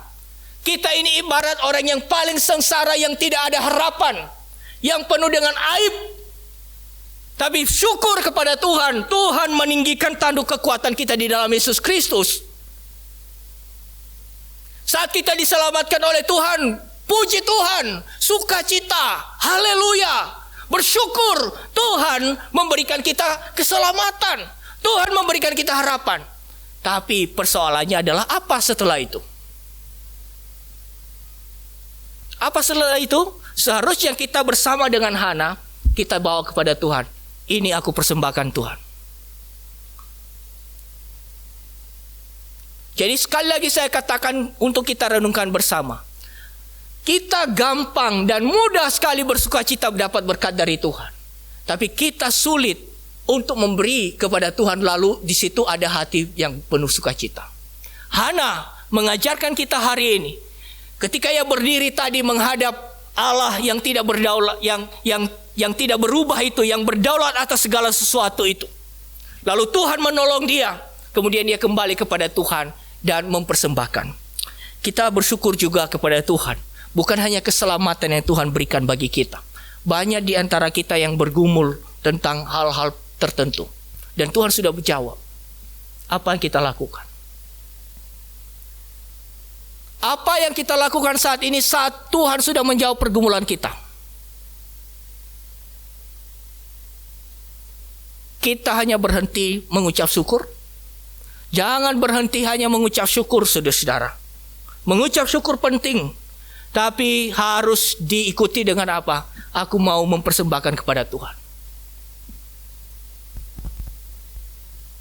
kita ini ibarat orang yang paling sengsara, yang tidak ada harapan, yang penuh dengan aib. Tapi syukur kepada Tuhan, Tuhan meninggikan tanduk kekuatan kita di dalam Yesus Kristus. Saat kita diselamatkan oleh Tuhan, puji Tuhan, sukacita, haleluya, bersyukur. Tuhan memberikan kita keselamatan, Tuhan memberikan kita harapan. Tapi persoalannya adalah apa setelah itu? Apa setelah itu? Seharusnya kita bersama dengan Hana, kita bawa kepada Tuhan. Ini aku persembahkan Tuhan. Jadi sekali lagi saya katakan untuk kita renungkan bersama. Kita gampang dan mudah sekali bersukacita dapat berkat dari Tuhan. Tapi kita sulit untuk memberi kepada Tuhan, lalu di situ ada hati yang penuh sukacita. Hana mengajarkan kita hari ini, ketika ia berdiri tadi menghadap Allah yang tidak berdaulat, yang tidak berubah itu, yang berdaulat atas segala sesuatu itu. Lalu Tuhan menolong dia, kemudian dia kembali kepada Tuhan dan mempersembahkan. Kita bersyukur juga kepada Tuhan, bukan hanya keselamatan yang Tuhan berikan bagi kita. Banyak di antara kita yang bergumul tentang hal-hal tertentu, dan Tuhan sudah menjawab. Apa yang kita lakukan? Apa yang kita lakukan saat ini, saat Tuhan sudah menjawab pergumulan kita? Kita hanya berhenti mengucap syukur? Jangan berhenti hanya mengucap syukur, saudara-saudara. Mengucap syukur penting, tapi harus diikuti dengan apa? Aku mau mempersembahkan kepada Tuhan.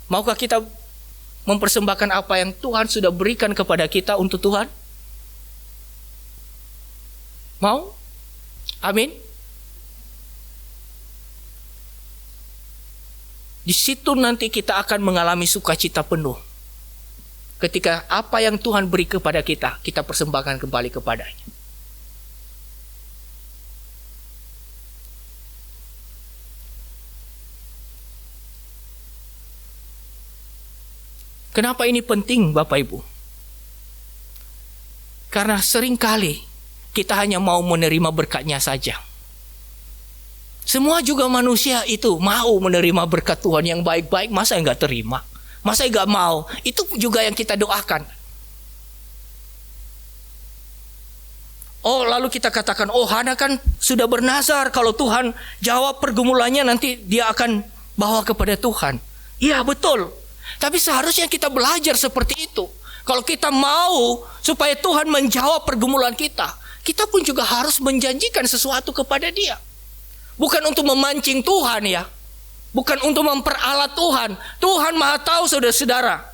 Maukah kita mempersembahkan apa yang Tuhan sudah berikan kepada kita untuk Tuhan? Mau? Amin. Di situ nanti kita akan mengalami sukacita penuh. Ketika apa yang Tuhan beri kepada kita, kita persembahkan kembali kepadanya. Kenapa ini penting, Bapak Ibu? Karena seringkali kita hanya mau menerima berkatnya saja. Semua juga manusia itu mau menerima berkat Tuhan yang baik-baik, masa enggak terima? Masa enggak mau? Itu juga yang kita doakan. Oh, lalu kita katakan, oh Hana kan sudah bernazar, kalau Tuhan jawab pergumulannya nanti dia akan bawa kepada Tuhan. Iya, betul. Tapi seharusnya kita belajar seperti itu. Kalau kita mau supaya Tuhan menjawab pergumulan kita, kita pun juga harus menjanjikan sesuatu kepada Dia. Bukan untuk memancing Tuhan ya. Bukan untuk memperalat Tuhan. Tuhan Maha tahu, saudara-saudara.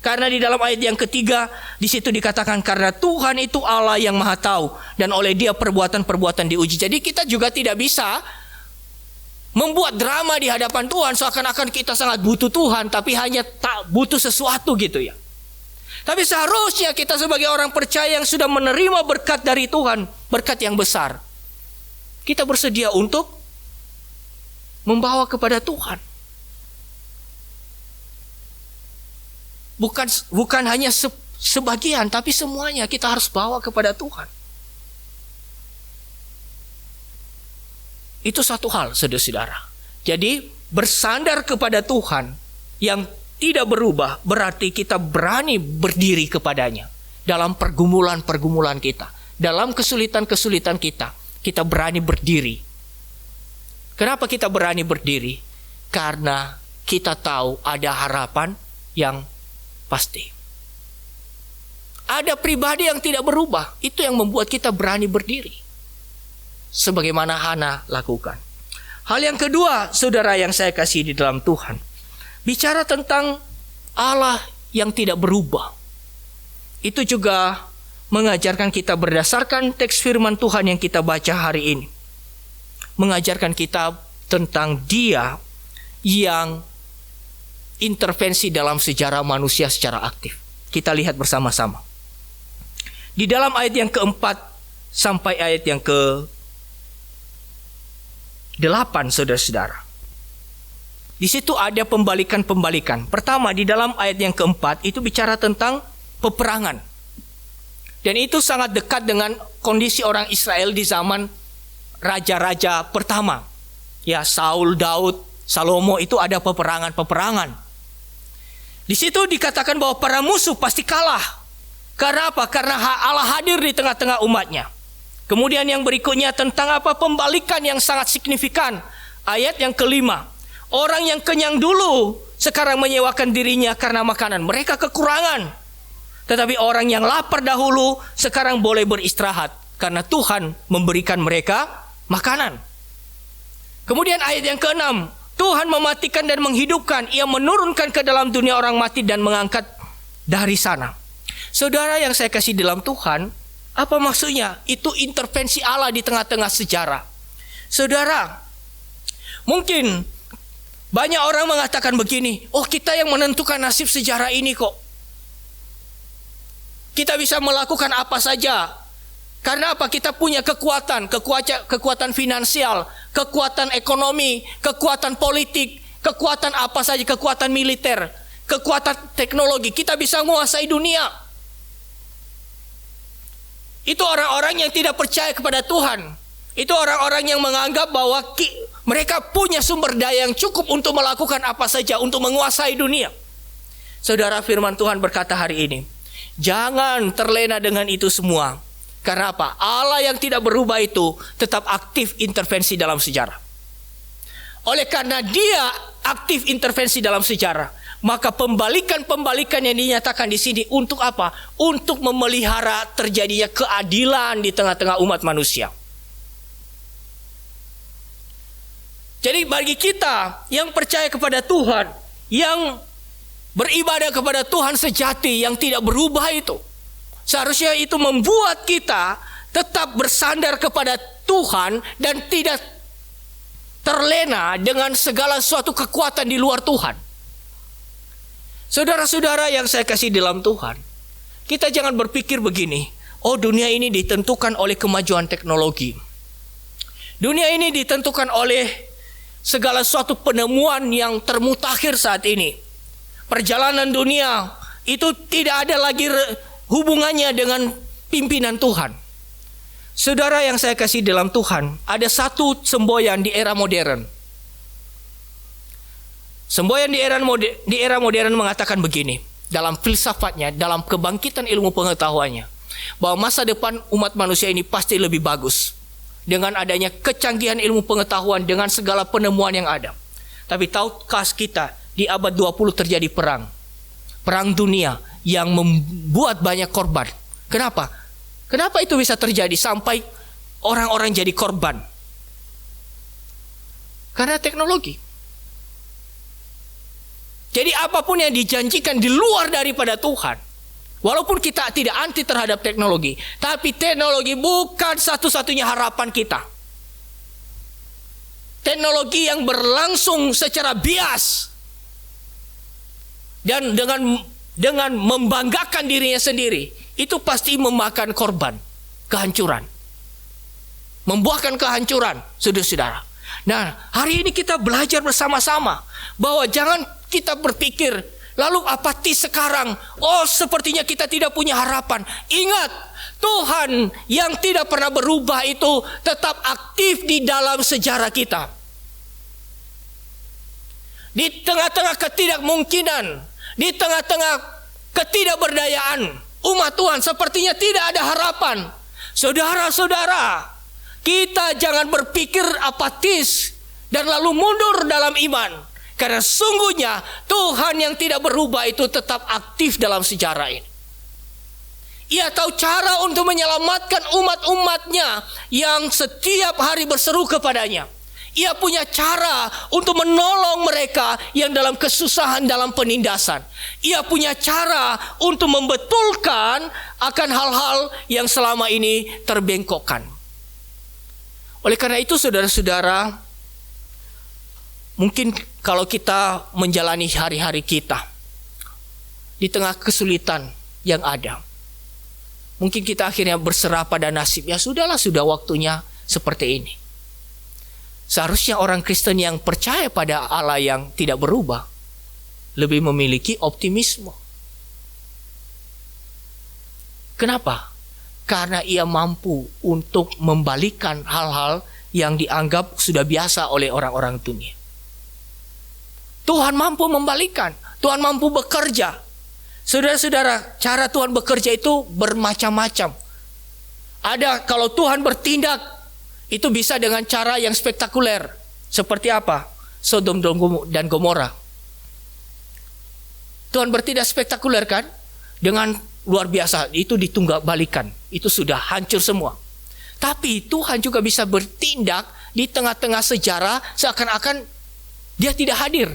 Karena di dalam ayat yang ketiga, di situ dikatakan karena Tuhan itu Allah yang Maha tahu dan oleh Dia perbuatan-perbuatan diuji. Jadi kita juga tidak bisa membuat drama di hadapan Tuhan seakan-akan kita sangat butuh Tuhan, tapi hanya tak butuh sesuatu gitu ya. Tapi seharusnya kita sebagai orang percaya yang sudah menerima berkat dari Tuhan, berkat yang besar, kita bersedia untuk membawa kepada Tuhan. Bukan hanya sebagian, tapi semuanya kita harus bawa kepada Tuhan. Itu satu hal, saudara-saudara. Jadi bersandar kepada Tuhan yang tidak berubah berarti kita berani berdiri kepadanya dalam pergumulan-pergumulan kita, dalam kesulitan-kesulitan kita. Kita berani berdiri. Kenapa kita berani berdiri? Karena kita tahu ada harapan yang pasti. Ada pribadi yang tidak berubah. Itu yang membuat kita berani berdiri. Sebagaimana Hana lakukan. Hal yang kedua, saudara yang saya kasih di dalam Tuhan. Bicara tentang Allah yang tidak berubah. Itu juga mengajarkan kita berdasarkan teks firman Tuhan yang kita baca hari ini. Mengajarkan kita tentang Dia yang intervensi dalam sejarah manusia secara aktif. Kita lihat bersama-sama. Di dalam ayat yang keempat sampai ayat yang ke-8, saudara-saudara. Di situ ada pembalikan-pembalikan. Pertama, di dalam ayat yang keempat itu bicara tentang peperangan. Dan itu sangat dekat dengan kondisi orang Israel di zaman raja-raja pertama. Ya, Saul, Daud, Salomo itu ada peperangan-peperangan. Di situ dikatakan bahwa para musuh pasti kalah. Karena apa? Karena Allah hadir di tengah-tengah umatnya. Kemudian yang berikutnya tentang apa? Pembalikan yang sangat signifikan. Ayat yang kelima. Orang yang kenyang dulu sekarang menyewakan dirinya karena makanan. Mereka kekurangan. Tetapi orang yang lapar dahulu sekarang boleh beristirahat. Karena Tuhan memberikan mereka makanan. Kemudian ayat yang keenam. Tuhan mematikan dan menghidupkan. Ia menurunkan ke dalam dunia orang mati dan mengangkat dari sana. Saudara yang saya kasih dalam Tuhan, apa maksudnya? Itu intervensi Allah di tengah-tengah sejarah. Saudara, mungkin banyak orang mengatakan begini, oh kita yang menentukan nasib sejarah ini kok. Kita bisa melakukan apa saja. Karena apa? Kita punya kekuatan finansial, kekuatan ekonomi, kekuatan politik, kekuatan apa saja, kekuatan militer, kekuatan teknologi. Kita bisa menguasai dunia. Itu orang-orang yang tidak percaya kepada Tuhan. Itu orang-orang yang menganggap bahwa mereka punya sumber daya yang cukup untuk melakukan apa saja, untuk menguasai dunia. Saudara, firman Tuhan berkata hari ini, jangan terlena dengan itu semua. Karena apa? Allah yang tidak berubah itu tetap aktif intervensi dalam sejarah. Oleh karena Dia aktif intervensi dalam sejarah, maka pembalikan-pembalikan yang dinyatakan di sini untuk apa? Untuk memelihara terjadinya keadilan di tengah-tengah umat manusia. Jadi bagi kita yang percaya kepada Tuhan, yang beribadah kepada Tuhan sejati yang tidak berubah itu, seharusnya itu membuat kita tetap bersandar kepada Tuhan dan tidak terlena dengan segala suatu kekuatan di luar Tuhan. Saudara-saudara yang saya kasih dalam Tuhan, kita jangan berpikir begini, oh dunia ini ditentukan oleh kemajuan teknologi. Dunia ini ditentukan oleh segala suatu penemuan yang termutakhir saat ini. Perjalanan dunia itu tidak ada lagi hubungannya dengan pimpinan Tuhan. Saudara yang saya kasih dalam Tuhan, ada satu semboyan di era modern. Semboyan di era modern mengatakan begini, dalam filsafatnya, dalam kebangkitan ilmu pengetahuannya, bahwa masa depan umat manusia ini pasti lebih bagus dengan adanya kecanggihan ilmu pengetahuan dengan segala penemuan yang ada. Tapi tahukah kita di abad 20 terjadi perang dunia yang membuat banyak korban. Kenapa? Kenapa itu bisa terjadi sampai orang-orang jadi korban? Karena teknologi. Jadi apapun yang dijanjikan di luar daripada Tuhan, walaupun kita tidak anti terhadap teknologi, tapi teknologi bukan satu-satunya harapan kita. Teknologi yang berlangsung secara bias dan dengan membanggakan dirinya sendiri, itu pasti memakan korban, kehancuran. Membuahkan kehancuran, saudara-saudara. Nah, hari ini kita belajar bersama-sama bahwa jangan kita berpikir lalu apatis sekarang. Oh, sepertinya kita tidak punya harapan. Ingat, Tuhan yang tidak pernah berubah itu tetap aktif di dalam sejarah kita. Di tengah-tengah ketidakmungkinan, di tengah-tengah ketidakberdayaan, umat Tuhan sepertinya tidak ada harapan. Saudara-saudara, kita jangan berpikir apatis dan lalu mundur dalam iman. Karena sungguhnya Tuhan yang tidak berubah itu tetap aktif dalam sejarah ini. Ia tahu cara untuk menyelamatkan umat-umatnya yang setiap hari berseru kepadanya. Ia punya cara untuk menolong mereka yang dalam kesusahan, dalam penindasan. Ia punya cara untuk membetulkan akan hal-hal yang selama ini terbengkokkan. Oleh karena itu, saudara-saudara, mungkin kalau kita menjalani hari-hari kita di tengah kesulitan yang ada, mungkin kita akhirnya berserah pada nasib. Ya sudahlah, sudah waktunya seperti ini. Seharusnya orang Kristen yang percaya pada Allah yang tidak berubah lebih memiliki optimisme. Kenapa? Karena ia mampu untuk membalikan hal-hal yang dianggap sudah biasa oleh orang-orang dunia. Tuhan mampu membalikan, Tuhan mampu bekerja. Saudara-saudara, cara Tuhan bekerja itu bermacam-macam. Ada kalau Tuhan bertindak, itu bisa dengan cara yang spektakuler. Seperti apa? Sodom dan Gomora. Tuhan bertindak spektakuler kan? Dengan luar biasa. Itu ditunggak balikan. Itu sudah hancur semua. Tapi Tuhan juga bisa bertindak di tengah-tengah sejarah seakan-akan dia tidak hadir.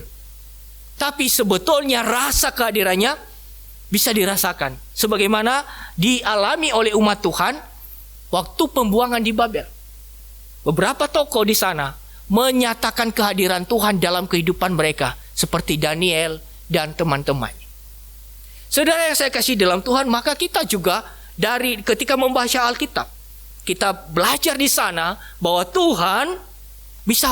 Tapi sebetulnya rasa kehadirannya bisa dirasakan. Sebagaimana dialami oleh umat Tuhan waktu pembuangan di Babel. Beberapa tokoh di sana menyatakan kehadiran Tuhan dalam kehidupan mereka, seperti Daniel dan teman-temannya. Saudara yang saya kasih dalam Tuhan, maka kita juga dari ketika membaca Alkitab, kita belajar di sana bahwa Tuhan bisa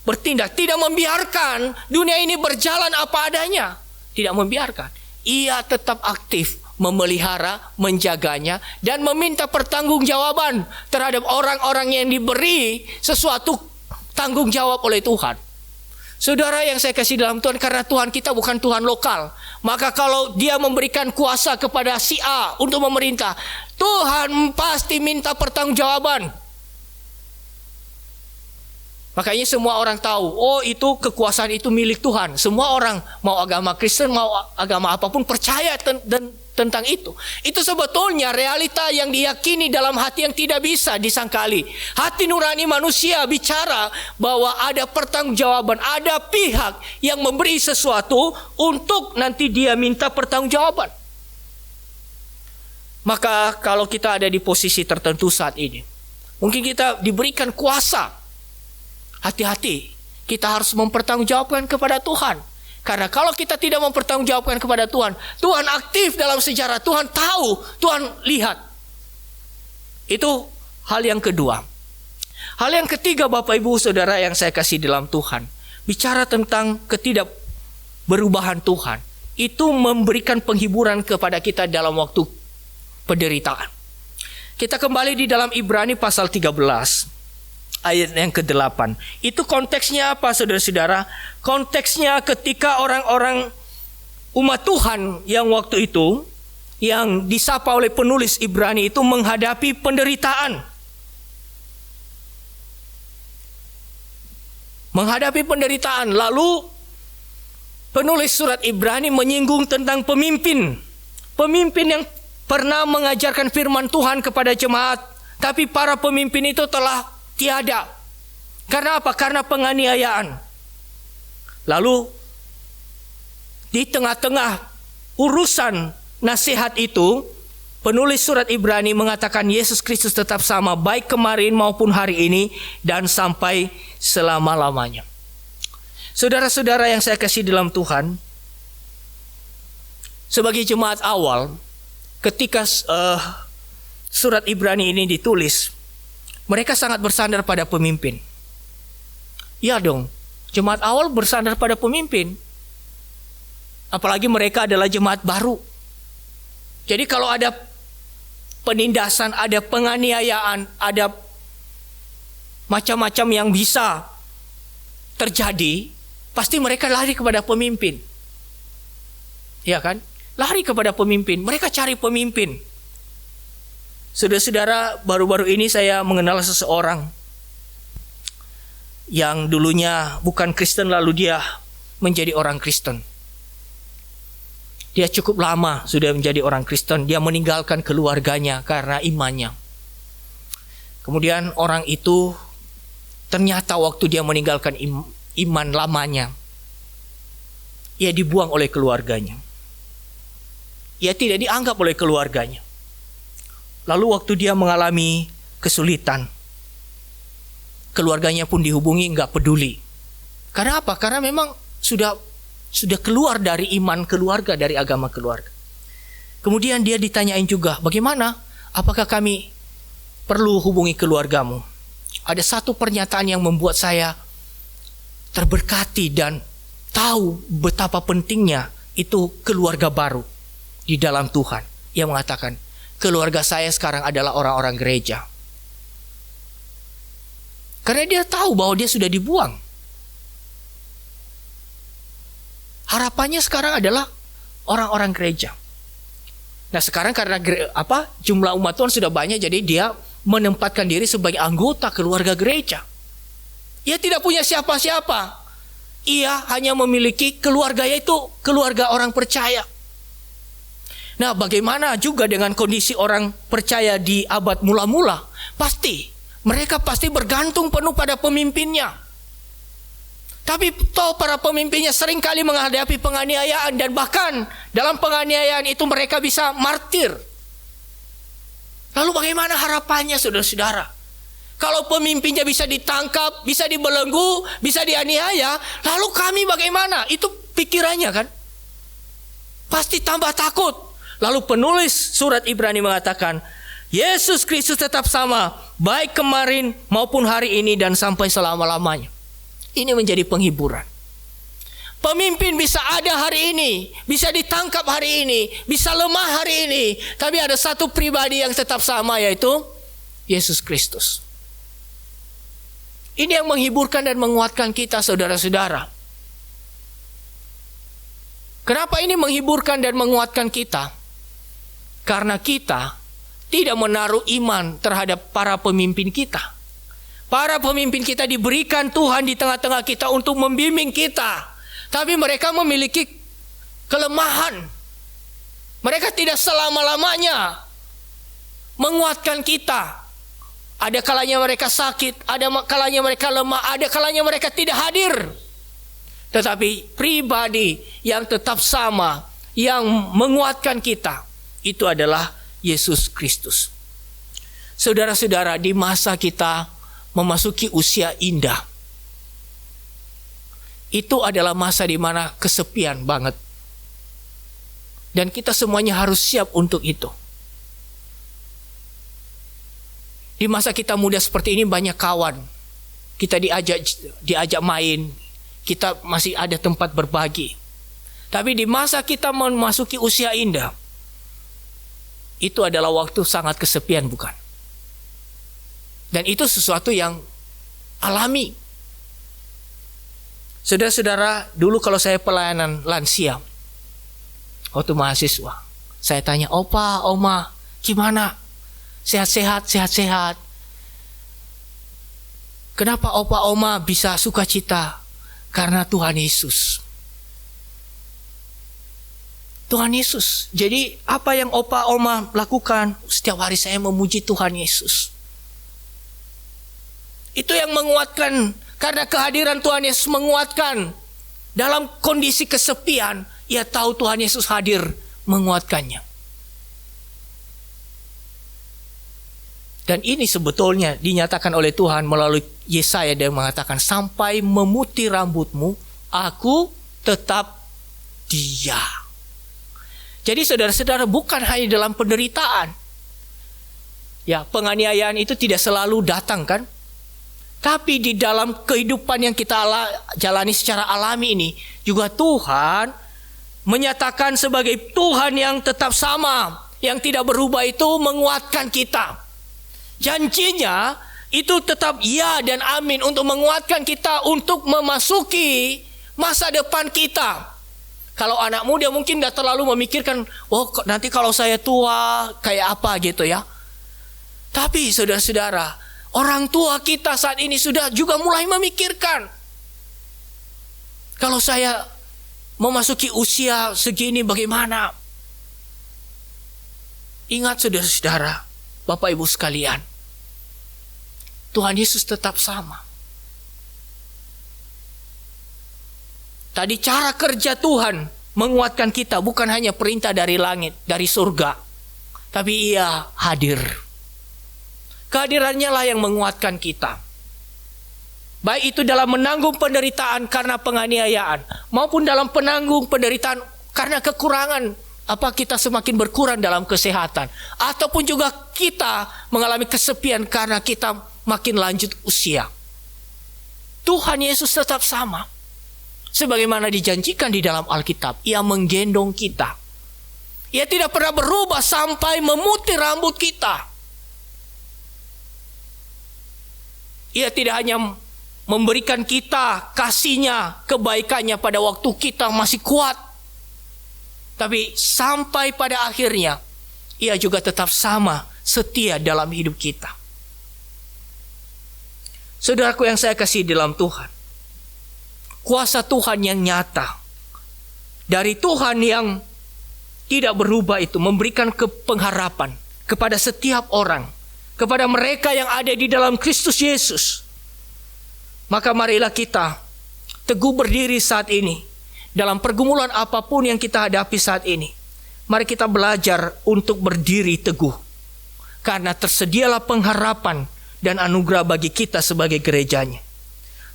bertindak, tidak membiarkan dunia ini berjalan apa adanya, tidak membiarkan. Ia tetap aktif memelihara, menjaganya, dan meminta pertanggungjawaban terhadap orang-orang yang diberi sesuatu tanggung jawab oleh Tuhan. Saudara yang saya kasih dalam Tuhan, karena Tuhan kita bukan Tuhan lokal, maka kalau dia memberikan kuasa kepada si A untuk memerintah, Tuhan pasti minta pertanggungjawaban. Makanya semua orang tahu, oh itu kekuasaan itu milik Tuhan. Semua orang, mau agama Kristen, mau agama apapun, percaya tentang itu. Itu sebetulnya realita yang diyakini dalam hati yang tidak bisa disangkali. Hati nurani manusia bicara bahwa ada pertanggungjawaban, ada pihak yang memberi sesuatu untuk nanti dia minta pertanggungjawaban. Maka kalau kita ada di posisi tertentu saat ini, mungkin kita diberikan kuasa. Hati-hati, kita harus mempertanggungjawabkan kepada Tuhan. Karena kalau kita tidak mempertanggungjawabkan kepada Tuhan, Tuhan aktif dalam sejarah, Tuhan tahu, Tuhan lihat. Itu hal yang kedua. Hal yang ketiga, Bapak Ibu Saudara yang saya kasih dalam Tuhan, bicara tentang ketidakberubahan Tuhan, itu memberikan penghiburan kepada kita dalam waktu penderitaan. Kita kembali di dalam Ibrani pasal 13. Ayat yang ke-8. Itu konteksnya apa, saudara-saudara? Konteksnya ketika orang-orang umat Tuhan yang waktu itu yang disapa oleh penulis Ibrani itu menghadapi penderitaan. Menghadapi penderitaan. Lalu penulis surat Ibrani menyinggung tentang pemimpin. Pemimpin yang pernah mengajarkan firman Tuhan kepada jemaat, tapi para pemimpin itu telah tiada. Karena apa? Karena penganiayaan. Lalu di tengah-tengah urusan nasihat itu, penulis surat Ibrani mengatakan Yesus Kristus tetap sama, baik kemarin maupun hari ini dan sampai selama-lamanya. Saudara-saudara yang saya kasih dalam Tuhan, sebagai jemaat awal, ketika surat Ibrani ini ditulis, mereka sangat bersandar pada pemimpin. Ya dong, jemaat awal bersandar pada pemimpin. Apalagi mereka adalah jemaat baru. Jadi kalau ada penindasan, ada penganiayaan, ada macam-macam yang bisa terjadi, pasti mereka lari kepada pemimpin. Ya kan? Lari kepada pemimpin. Mereka cari pemimpin. Saudara-saudara, baru-baru ini saya mengenal seseorang yang dulunya bukan Kristen, lalu dia menjadi orang Kristen. Dia cukup lama sudah menjadi orang Kristen. Dia meninggalkan keluarganya karena imannya. Kemudian orang itu ternyata waktu dia meninggalkan iman lamanya, ia dibuang oleh keluarganya. Ia tidak dianggap oleh keluarganya. Lalu waktu dia mengalami kesulitan, keluarganya pun dihubungi, nggak peduli. Karena apa? Karena memang sudah keluar dari iman keluarga, dari agama keluarga. Kemudian dia ditanyain juga, bagaimana? Apakah kami perlu hubungi keluargamu? Ada satu pernyataan yang membuat saya terberkati dan tahu betapa pentingnya itu keluarga baru di dalam Tuhan. Ia mengatakan, keluarga saya sekarang adalah orang-orang gereja. Karena dia tahu bahwa dia sudah dibuang. Harapannya sekarang adalah orang-orang gereja. Nah sekarang karena jumlah umat Tuhan sudah banyak, jadi dia menempatkan diri sebagai anggota keluarga gereja. Ia tidak punya siapa-siapa. Ia hanya memiliki keluarga, yaitu keluarga orang percaya. Nah bagaimana juga dengan kondisi orang percaya di abad mula-mula? Mereka pasti bergantung penuh pada pemimpinnya. Tapi para pemimpinnya seringkali menghadapi penganiayaan, dan bahkan dalam penganiayaan itu mereka bisa martir. Lalu bagaimana harapannya saudara-saudara? Kalau pemimpinnya bisa ditangkap, bisa dibelenggu, bisa dianiaya, lalu kami bagaimana? Itu pikirannya kan? Pasti tambah takut. Lalu penulis surat Ibrani mengatakan, Yesus Kristus tetap sama, baik kemarin maupun hari ini dan sampai selama-lamanya. Ini menjadi penghiburan. Pemimpin bisa ada hari ini, bisa ditangkap hari ini, bisa lemah hari ini, tapi ada satu pribadi yang tetap sama, yaitu Yesus Kristus. Ini yang menghiburkan dan menguatkan kita saudara-saudara. Kenapa ini menghiburkan dan menguatkan kita? Karena kita tidak menaruh iman terhadap para pemimpin kita. Para pemimpin kita diberikan Tuhan di tengah-tengah kita untuk membimbing kita. Tapi mereka memiliki kelemahan. Mereka tidak selama-lamanya menguatkan kita. Ada kalanya mereka sakit, ada kalanya mereka lemah, ada kalanya mereka tidak hadir. Tetapi pribadi yang tetap sama, yang menguatkan kita, itu adalah Yesus Kristus. Saudara-saudara, di masa kita memasuki usia indah, itu adalah masa di mana kesepian banget. Dan kita semuanya harus siap untuk itu. Di masa kita muda seperti ini banyak kawan. Kita diajak main, kita masih ada tempat berbagi. Tapi di masa kita memasuki usia indah, itu adalah waktu sangat kesepian, bukan? Dan itu sesuatu yang alami. Saudara-saudara, dulu kalau saya pelayanan lansia, waktu mahasiswa, Saya tanya, opa, oma, gimana? Sehat-sehat, sehat-sehat. Kenapa opa, oma bisa sukacita? Karena Tuhan Yesus. Tuhan Yesus. Jadi apa yang opa, oma lakukan? Setiap hari saya memuji Tuhan Yesus. Itu yang menguatkan. Karena kehadiran Tuhan Yesus menguatkan. Dalam kondisi kesepian, ia tahu Tuhan Yesus hadir menguatkannya. Dan ini sebetulnya dinyatakan oleh Tuhan melalui Yesaya, yang mengatakan, sampai memutih rambutmu, aku tetap dia. Jadi saudara-saudara, bukan hanya dalam penderitaan. Ya, penganiayaan itu tidak selalu datang kan? Tapi di dalam kehidupan yang kita jalani secara alami ini, juga Tuhan menyatakan sebagai Tuhan yang tetap sama, yang tidak berubah, itu menguatkan kita. Janjinya itu tetap ya dan amin untuk menguatkan kita untuk memasuki masa depan kita. Kalau anak muda mungkin tidak terlalu memikirkan, oh nanti kalau saya tua kayak apa gitu ya. Tapi saudara-saudara, orang tua kita saat ini sudah juga mulai memikirkan, kalau saya memasuki usia segini bagaimana? Ingat saudara-saudara, Bapak Ibu sekalian, Tuhan Yesus tetap sama. Tadi cara kerja Tuhan menguatkan kita bukan hanya perintah dari langit, dari surga, tapi ia hadir. Kehadirannya lah yang menguatkan kita. Baik itu dalam menanggung penderitaan karena penganiayaan, maupun dalam penanggung penderitaan karena kekurangan, kita semakin berkurang dalam kesehatan, ataupun juga kita mengalami kesepian karena kita makin lanjut usia. Tuhan Yesus tetap sama. Sebagaimana dijanjikan di dalam Alkitab, ia menggendong kita. Ia tidak pernah berubah sampai memutih rambut kita. Ia tidak hanya memberikan kita kasih-Nya, kebaikannya pada waktu kita masih kuat, tapi sampai pada akhirnya ia juga tetap sama setia dalam hidup kita. Saudaraku yang saya kasih dalam Tuhan, kuasa Tuhan yang nyata dari Tuhan yang tidak berubah itu memberikan pengharapan kepada setiap orang, kepada mereka yang ada di dalam Kristus Yesus. Maka marilah kita teguh berdiri saat ini dalam pergumulan apapun yang kita hadapi saat ini. Mari kita belajar untuk berdiri teguh, karena tersedialah pengharapan dan anugerah bagi kita sebagai gerejanya.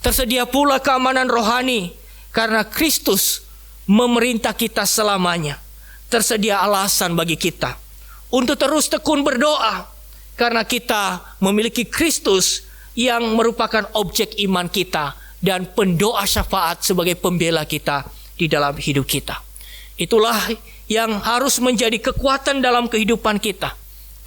Tersedia pula keamanan rohani karena Kristus memerintah kita selamanya. Tersedia alasan bagi kita untuk terus tekun berdoa karena kita memiliki Kristus yang merupakan objek iman kita dan pendoa syafaat sebagai pembela kita di dalam hidup kita. Itulah yang harus menjadi kekuatan dalam kehidupan kita,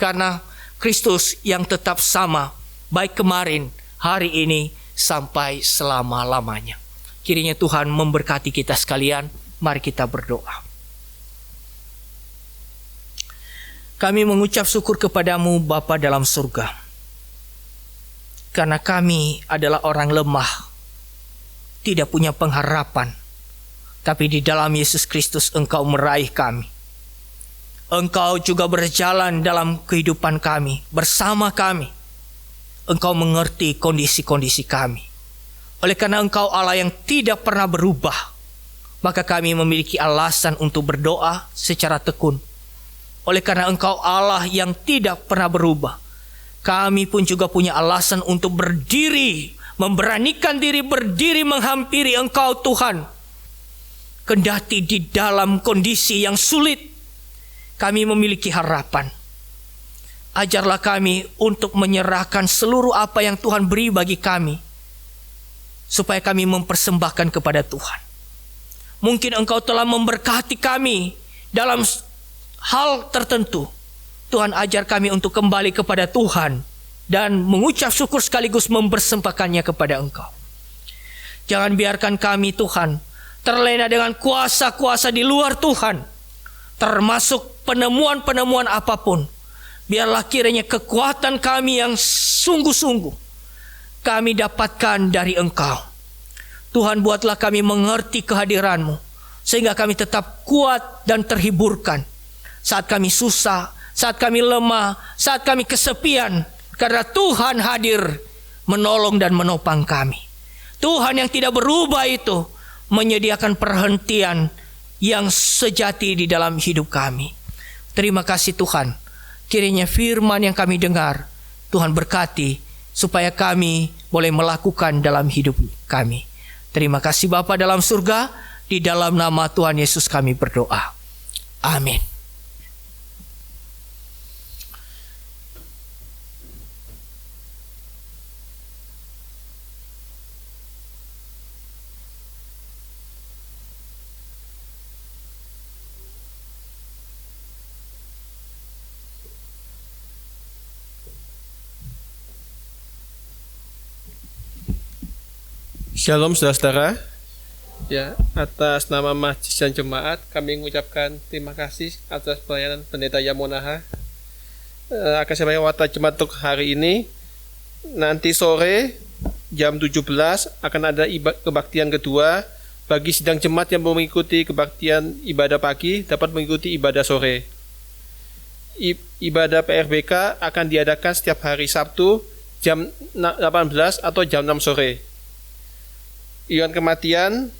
karena Kristus yang tetap sama baik kemarin, hari ini, sampai selama-lamanya. Kiranya Tuhan memberkati kita sekalian. Mari kita berdoa. Kami mengucap syukur kepadamu Bapa dalam surga, karena kami adalah orang lemah, tidak punya pengharapan, tapi di dalam Yesus Kristus Engkau meraih kami. Engkau juga berjalan dalam kehidupan kami, bersama kami. Engkau mengerti kondisi-kondisi kami. Oleh karena Engkau Allah yang tidak pernah berubah, maka kami memiliki alasan untuk berdoa secara tekun. Oleh karena Engkau Allah yang tidak pernah berubah, kami pun juga punya alasan untuk berdiri, memberanikan diri berdiri menghampiri Engkau Tuhan. Kendati di dalam kondisi yang sulit, kami memiliki harapan. Ajarlah kami untuk menyerahkan seluruh apa yang Tuhan beri bagi kami, supaya kami mempersembahkan kepada Tuhan. Mungkin Engkau telah memberkati kami dalam hal tertentu. Tuhan, ajar kami untuk kembali kepada Tuhan dan mengucap syukur sekaligus mempersembahkannya kepada Engkau. Jangan biarkan kami Tuhan terlena dengan kuasa-kuasa di luar Tuhan, termasuk penemuan-penemuan apapun, biarlah kiranya kekuatan kami yang sungguh-sungguh kami dapatkan dari Engkau. Tuhan, buatlah kami mengerti kehadiran-Mu, sehingga kami tetap kuat dan terhiburkan saat kami susah, saat kami lemah, saat kami kesepian, karena Tuhan hadir menolong dan menopang kami. Tuhan yang tidak berubah itu menyediakan perhentian yang sejati di dalam hidup kami. Terima kasih Tuhan. Kiranya firman yang kami dengar, Tuhan berkati supaya kami boleh melakukan dalam hidup kami. Terima kasih Bapa dalam surga, di dalam nama Tuhan Yesus kami berdoa. Amin. Shalom saudara-saudara. Ya, atas nama Majelis dan Jemaat kami mengucapkan terima kasih atas pelayanan Pendeta Yamonaha. Akan saya bacakan watak jemaat untuk hari ini. Nanti sore jam 17 akan ada kebaktian kedua. Bagi sidang jemaat yang mau mengikuti kebaktian ibadah pagi dapat mengikuti ibadah sore. Ibadah PRBK akan diadakan setiap hari Sabtu jam 18 atau jam 6 sore. Iuran kematian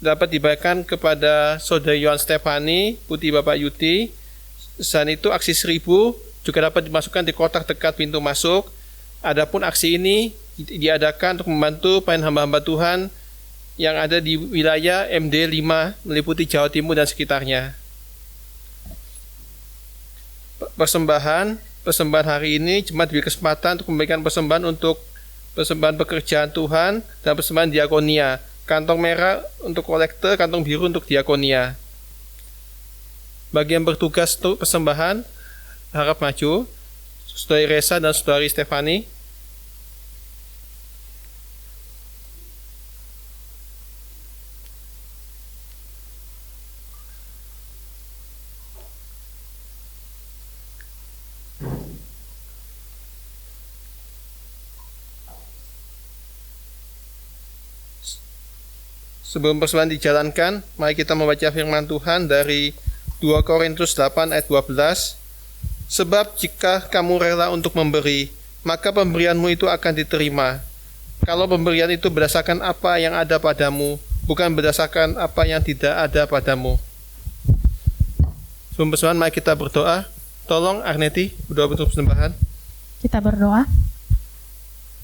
dapat dibayarkan kepada Saudara Yohan Stefani, putri Bapak Yuti. Selain itu aksi 1000 juga dapat dimasukkan di kotak dekat pintu masuk. Adapun aksi ini diadakan untuk membantu pelayan hamba-hamba Tuhan yang ada di wilayah MD 5 meliputi Jawa Timur dan sekitarnya. Persembahan hari ini jemaat diberi kesempatan untuk memberikan persembahan untuk persembahan pekerjaan Tuhan dan persembahan diakonia. Kantong merah untuk kolektor, kantong biru untuk diakonia. Bagi yang bertugas untuk persembahan, harap maju. Saudari Resa dan Saudari Stefani. Sebelum persembahan dijalankan, mari kita membaca firman Tuhan dari 2 Korintus 8 ayat 12. Sebab jika kamu rela untuk memberi, maka pemberianmu itu akan diterima. Kalau pemberian itu berdasarkan apa yang ada padamu, bukan berdasarkan apa yang tidak ada padamu. Sebelum persembahan, mari kita berdoa. Tolong Arneti berdoa untuk persembahan. Kita berdoa.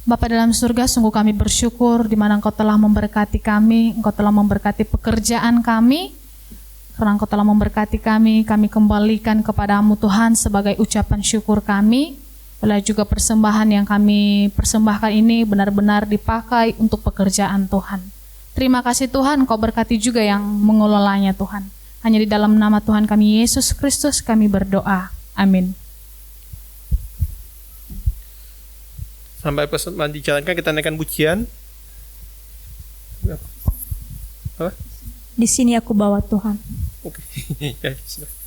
Bapa dalam surga, sungguh kami bersyukur di mana Engkau telah memberkati kami, Engkau telah memberkati pekerjaan kami. Karena Engkau telah memberkati kami kembalikan kepadamu Tuhan sebagai ucapan syukur kami. Bila juga persembahan yang kami persembahkan ini benar-benar dipakai untuk pekerjaan Tuhan. Terima kasih Tuhan, Engkau berkati juga yang mengelolanya Tuhan. Hanya di dalam nama Tuhan kami Yesus Kristus kami berdoa. Amin. Sampai persembahan dijalankan, kita naikkan pujian. Apa? Di sini aku bawa Tuhan. Oke. Ya, silakan.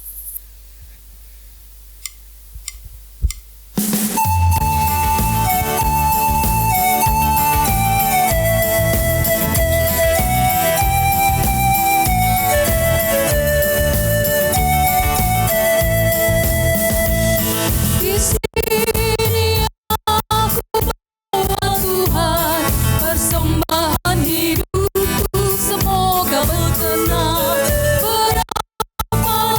Persembahan hidupku semoga berkenan. Berapa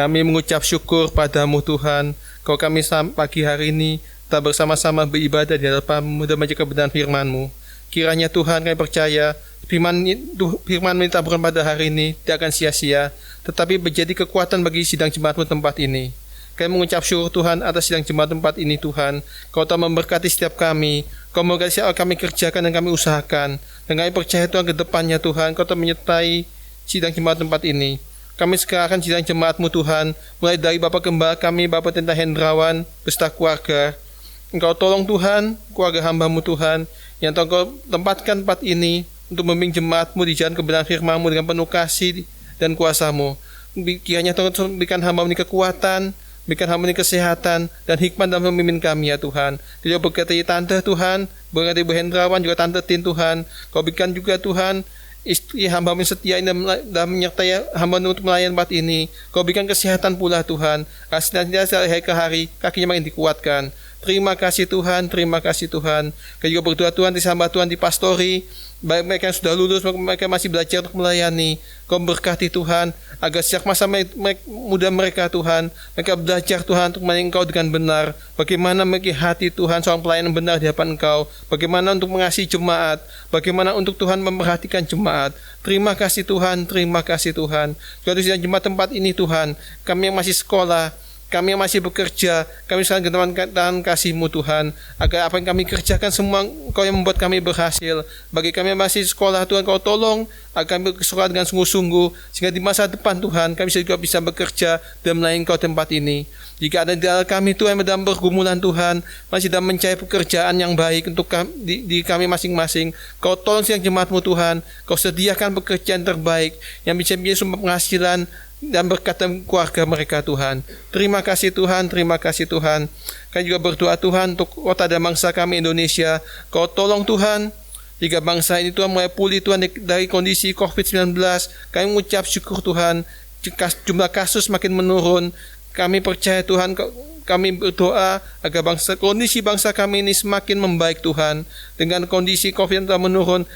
Kami mengucap syukur padamu Tuhan, kau kami pagi hari ini kita bersama-sama beribadah di hadapan-Mu dan membaca kebenaran firman-Mu. Kiranya Tuhan kami percaya firman-Mu ditaburkan pada hari ini tidak akan sia-sia, tetapi menjadi kekuatan bagi sidang jemaat-Mu tempat ini. Kami mengucap syukur Tuhan atas sidang jemaat tempat ini Tuhan. Kau telah memberkati setiap kami. Kau memberkati setiap kami kerjakan dan kami usahakan. Dan kami percaya Tuhan ke depannya Tuhan, Kau telah menyertai sidang jemaat tempat ini. Kami sekarang sidang jemaat-Mu Tuhan, mulai dari Bapak Gembala kami, Bapak Tenta Hendrawan, beserta keluarga. Engkau tolong Tuhan, keluarga hamba-Mu Tuhan, yang telah Kau tempatkan tempat ini untuk membimbing jemaat-Mu di jalan kebenaran firman-Mu dengan penuh kasih dan kuasa-Mu. Kiranya Tuhan berikan hamba-Mu ini kekuatan, berikan hamba ini kesehatan dan hikmat dalam memimpin kami ya Tuhan. Dia berkati Tante Tuhan, berkati Ibu Hendrawan, juga Tante Tin Tuhan. Kau berikan juga Tuhan istri hamba ini setia dan menyertai hamba untuk melayan tempat ini. Kau berikan kesehatan pula Tuhan. Kasih dari hari ke hari, kakinya makin dikuatkan. Terima kasih Tuhan, terima kasih Tuhan. Kau juga berdoa Tuhan di hamba Tuhan di pastori, baik mereka yang sudah lulus, mereka masih belajar untuk melayani. Kau berkati Tuhan, agar sejak masa muda mereka Tuhan, mereka belajar Tuhan untuk melayani Engkau dengan benar. Bagaimana memiliki hati Tuhan, seorang pelayan yang benar di hadapan Engkau. Bagaimana untuk mengasihi jemaat, bagaimana untuk Tuhan memperhatikan jemaat. Terima kasih Tuhan, terima kasih Tuhan. Suatu sidang jemaat tempat ini Tuhan, kami yang masih sekolah, kami yang masih bekerja, kami sekarang dalam kasih-Mu Tuhan, agar apa yang kami kerjakan semua Engkau yang membuat kami berhasil. Bagi kami yang masih sekolah Tuhan, Kau tolong agar kami bersekolah dengan sungguh-sungguh, sehingga di masa depan Tuhan kami juga bisa bekerja dan melayani Engkau tempat ini. Jika ada di dalam kami Tuhan yang dalam pergumulan Tuhan, masih dalam mencari pekerjaan yang baik untuk di kami masing-masing, Kau tolong sidang jemaat-Mu Tuhan, Kau sediakan pekerjaan terbaik yang bisa menjadi sumber penghasilan dan berkat keluarga mereka Tuhan. Terima kasih Tuhan, terima kasih Tuhan. Kami juga berdoa Tuhan untuk kota dan bangsa kami Indonesia. Kau tolong Tuhan, jika bangsa ini Tuhan mulai pulih Tuhan dari kondisi COVID-19, kami mengucap syukur Tuhan, jumlah kasus makin menurun. Kami percaya Tuhan, kami berdoa agar kondisi bangsa kami ini semakin membaik Tuhan. Dengan kondisi COVID yang telah menurun,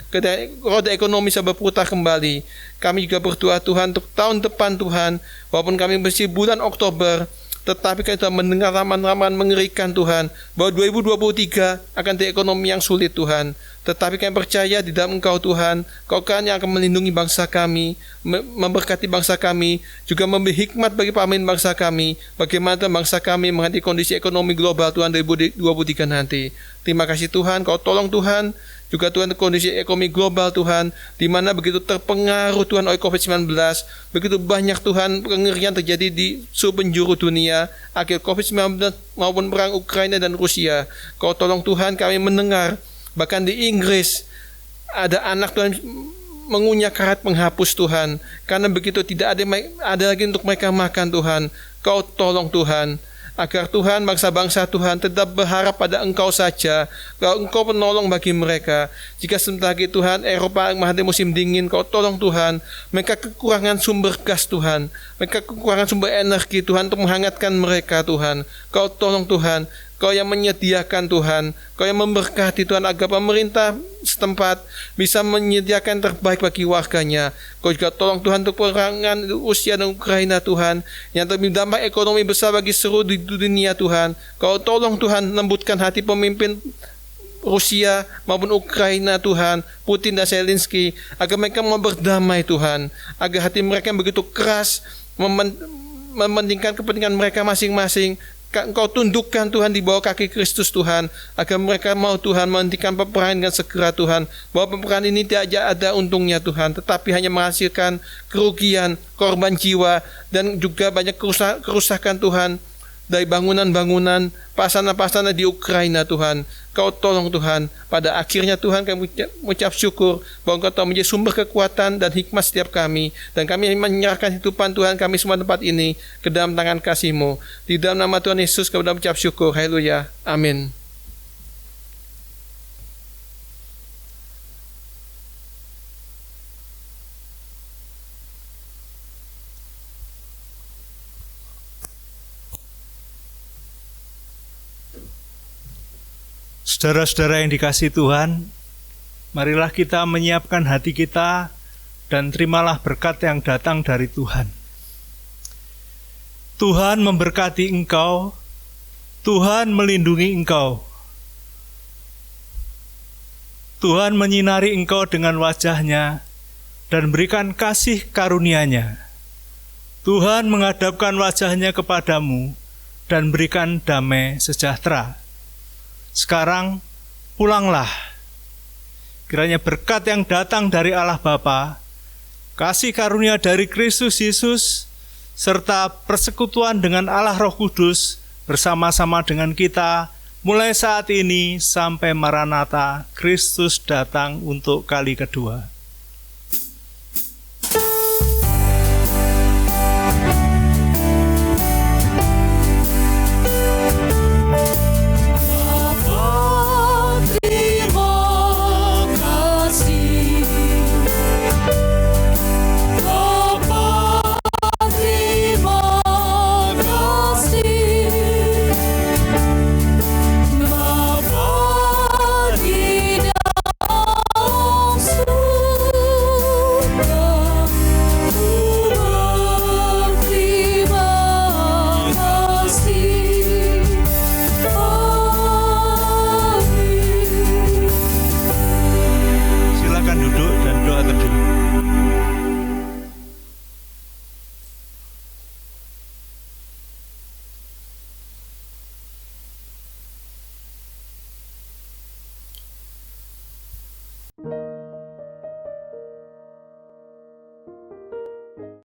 roda ekonomi bisa berputar kembali. Kami juga berdoa Tuhan untuk tahun depan Tuhan, walaupun kami masih bulan Oktober, tetapi kami telah mendengar ramalan-ramalan mengerikan Tuhan, bahwa 2023 akan ada ekonomi yang sulit Tuhan. Tetapi kami percaya di dalam Engkau Tuhan, Kau kan yang akan melindungi bangsa kami, memberkati bangsa kami, juga memberi hikmat bagi pemimpin bangsa kami, bagaimana bangsa kami menghadapi kondisi ekonomi global Tuhan 2023 nanti. Terima kasih Tuhan, Kau tolong Tuhan, juga Tuhan kondisi ekonomi global Tuhan, di mana begitu terpengaruh Tuhan oleh COVID-19, begitu banyak Tuhan pengerian terjadi di seluruh penjuru dunia, akhir COVID-19 maupun perang Ukraina dan Rusia. Kau tolong Tuhan, kami mendengar, bahkan di Inggris ada anak Tuhan mengunyah karat penghapus Tuhan, karena begitu tidak ada lagi untuk mereka makan Tuhan. Kau tolong Tuhan, agar Tuhan bangsa-bangsa Tuhan tetap berharap pada Engkau saja, kalau Engkau penolong bagi mereka. Jika sebentar lagi Tuhan Eropa menghadapi musim dingin, Kau tolong Tuhan, mereka kekurangan sumber gas Tuhan, mereka kekurangan sumber energi Tuhan untuk menghangatkan mereka Tuhan. Kau tolong Tuhan, Kau yang menyediakan Tuhan, Kau yang memberkati Tuhan, agar pemerintah setempat bisa menyediakan terbaik bagi warganya. Kau juga tolong Tuhan untuk perangan Rusia dan Ukraina Tuhan, yang terdampak ekonomi besar bagi seluruh dunia Tuhan. Kau tolong Tuhan, lembutkan hati pemimpin Rusia maupun Ukraina Tuhan, Putin dan Zelensky, agar mereka mau berdamai Tuhan, agar hati mereka yang begitu keras mementingkan kepentingan mereka masing-masing, Engkau tundukkan Tuhan di bawah kaki Kristus Tuhan, agar mereka mau Tuhan menghentikan peperangan dengan segera Tuhan, bahwa peperangan ini tidak ada untungnya Tuhan, tetapi hanya menghasilkan kerugian, korban jiwa, dan juga banyak kerusakan Tuhan dari bangunan-bangunan, pasana-pasana di Ukraina Tuhan. Kau tolong Tuhan, pada akhirnya Tuhan kami mengucap syukur bahwa Engkau telah menjadi sumber kekuatan dan hikmat setiap kami, dan kami menyerahkan hidupan Tuhan kami semua tempat ini ke dalam tangan kasih-Mu. Di dalam nama Tuhan Yesus kami mengucap syukur. Haleluya. Amin. Saudara-saudara yang dikasihi Tuhan, marilah kita menyiapkan hati kita dan terimalah berkat yang datang dari Tuhan. Tuhan memberkati engkau, Tuhan melindungi engkau. Tuhan menyinari engkau dengan wajah-Nya dan berikan kasih karunia-Nya. Tuhan menghadapkan wajah-Nya kepadamu dan berikan damai sejahtera. Sekarang pulanglah. Kiranya berkat yang datang dari Allah Bapa, kasih karunia dari Kristus Yesus, serta persekutuan dengan Allah Roh Kudus bersama-sama dengan kita mulai saat ini sampai Maranatha, Kristus datang untuk kali kedua.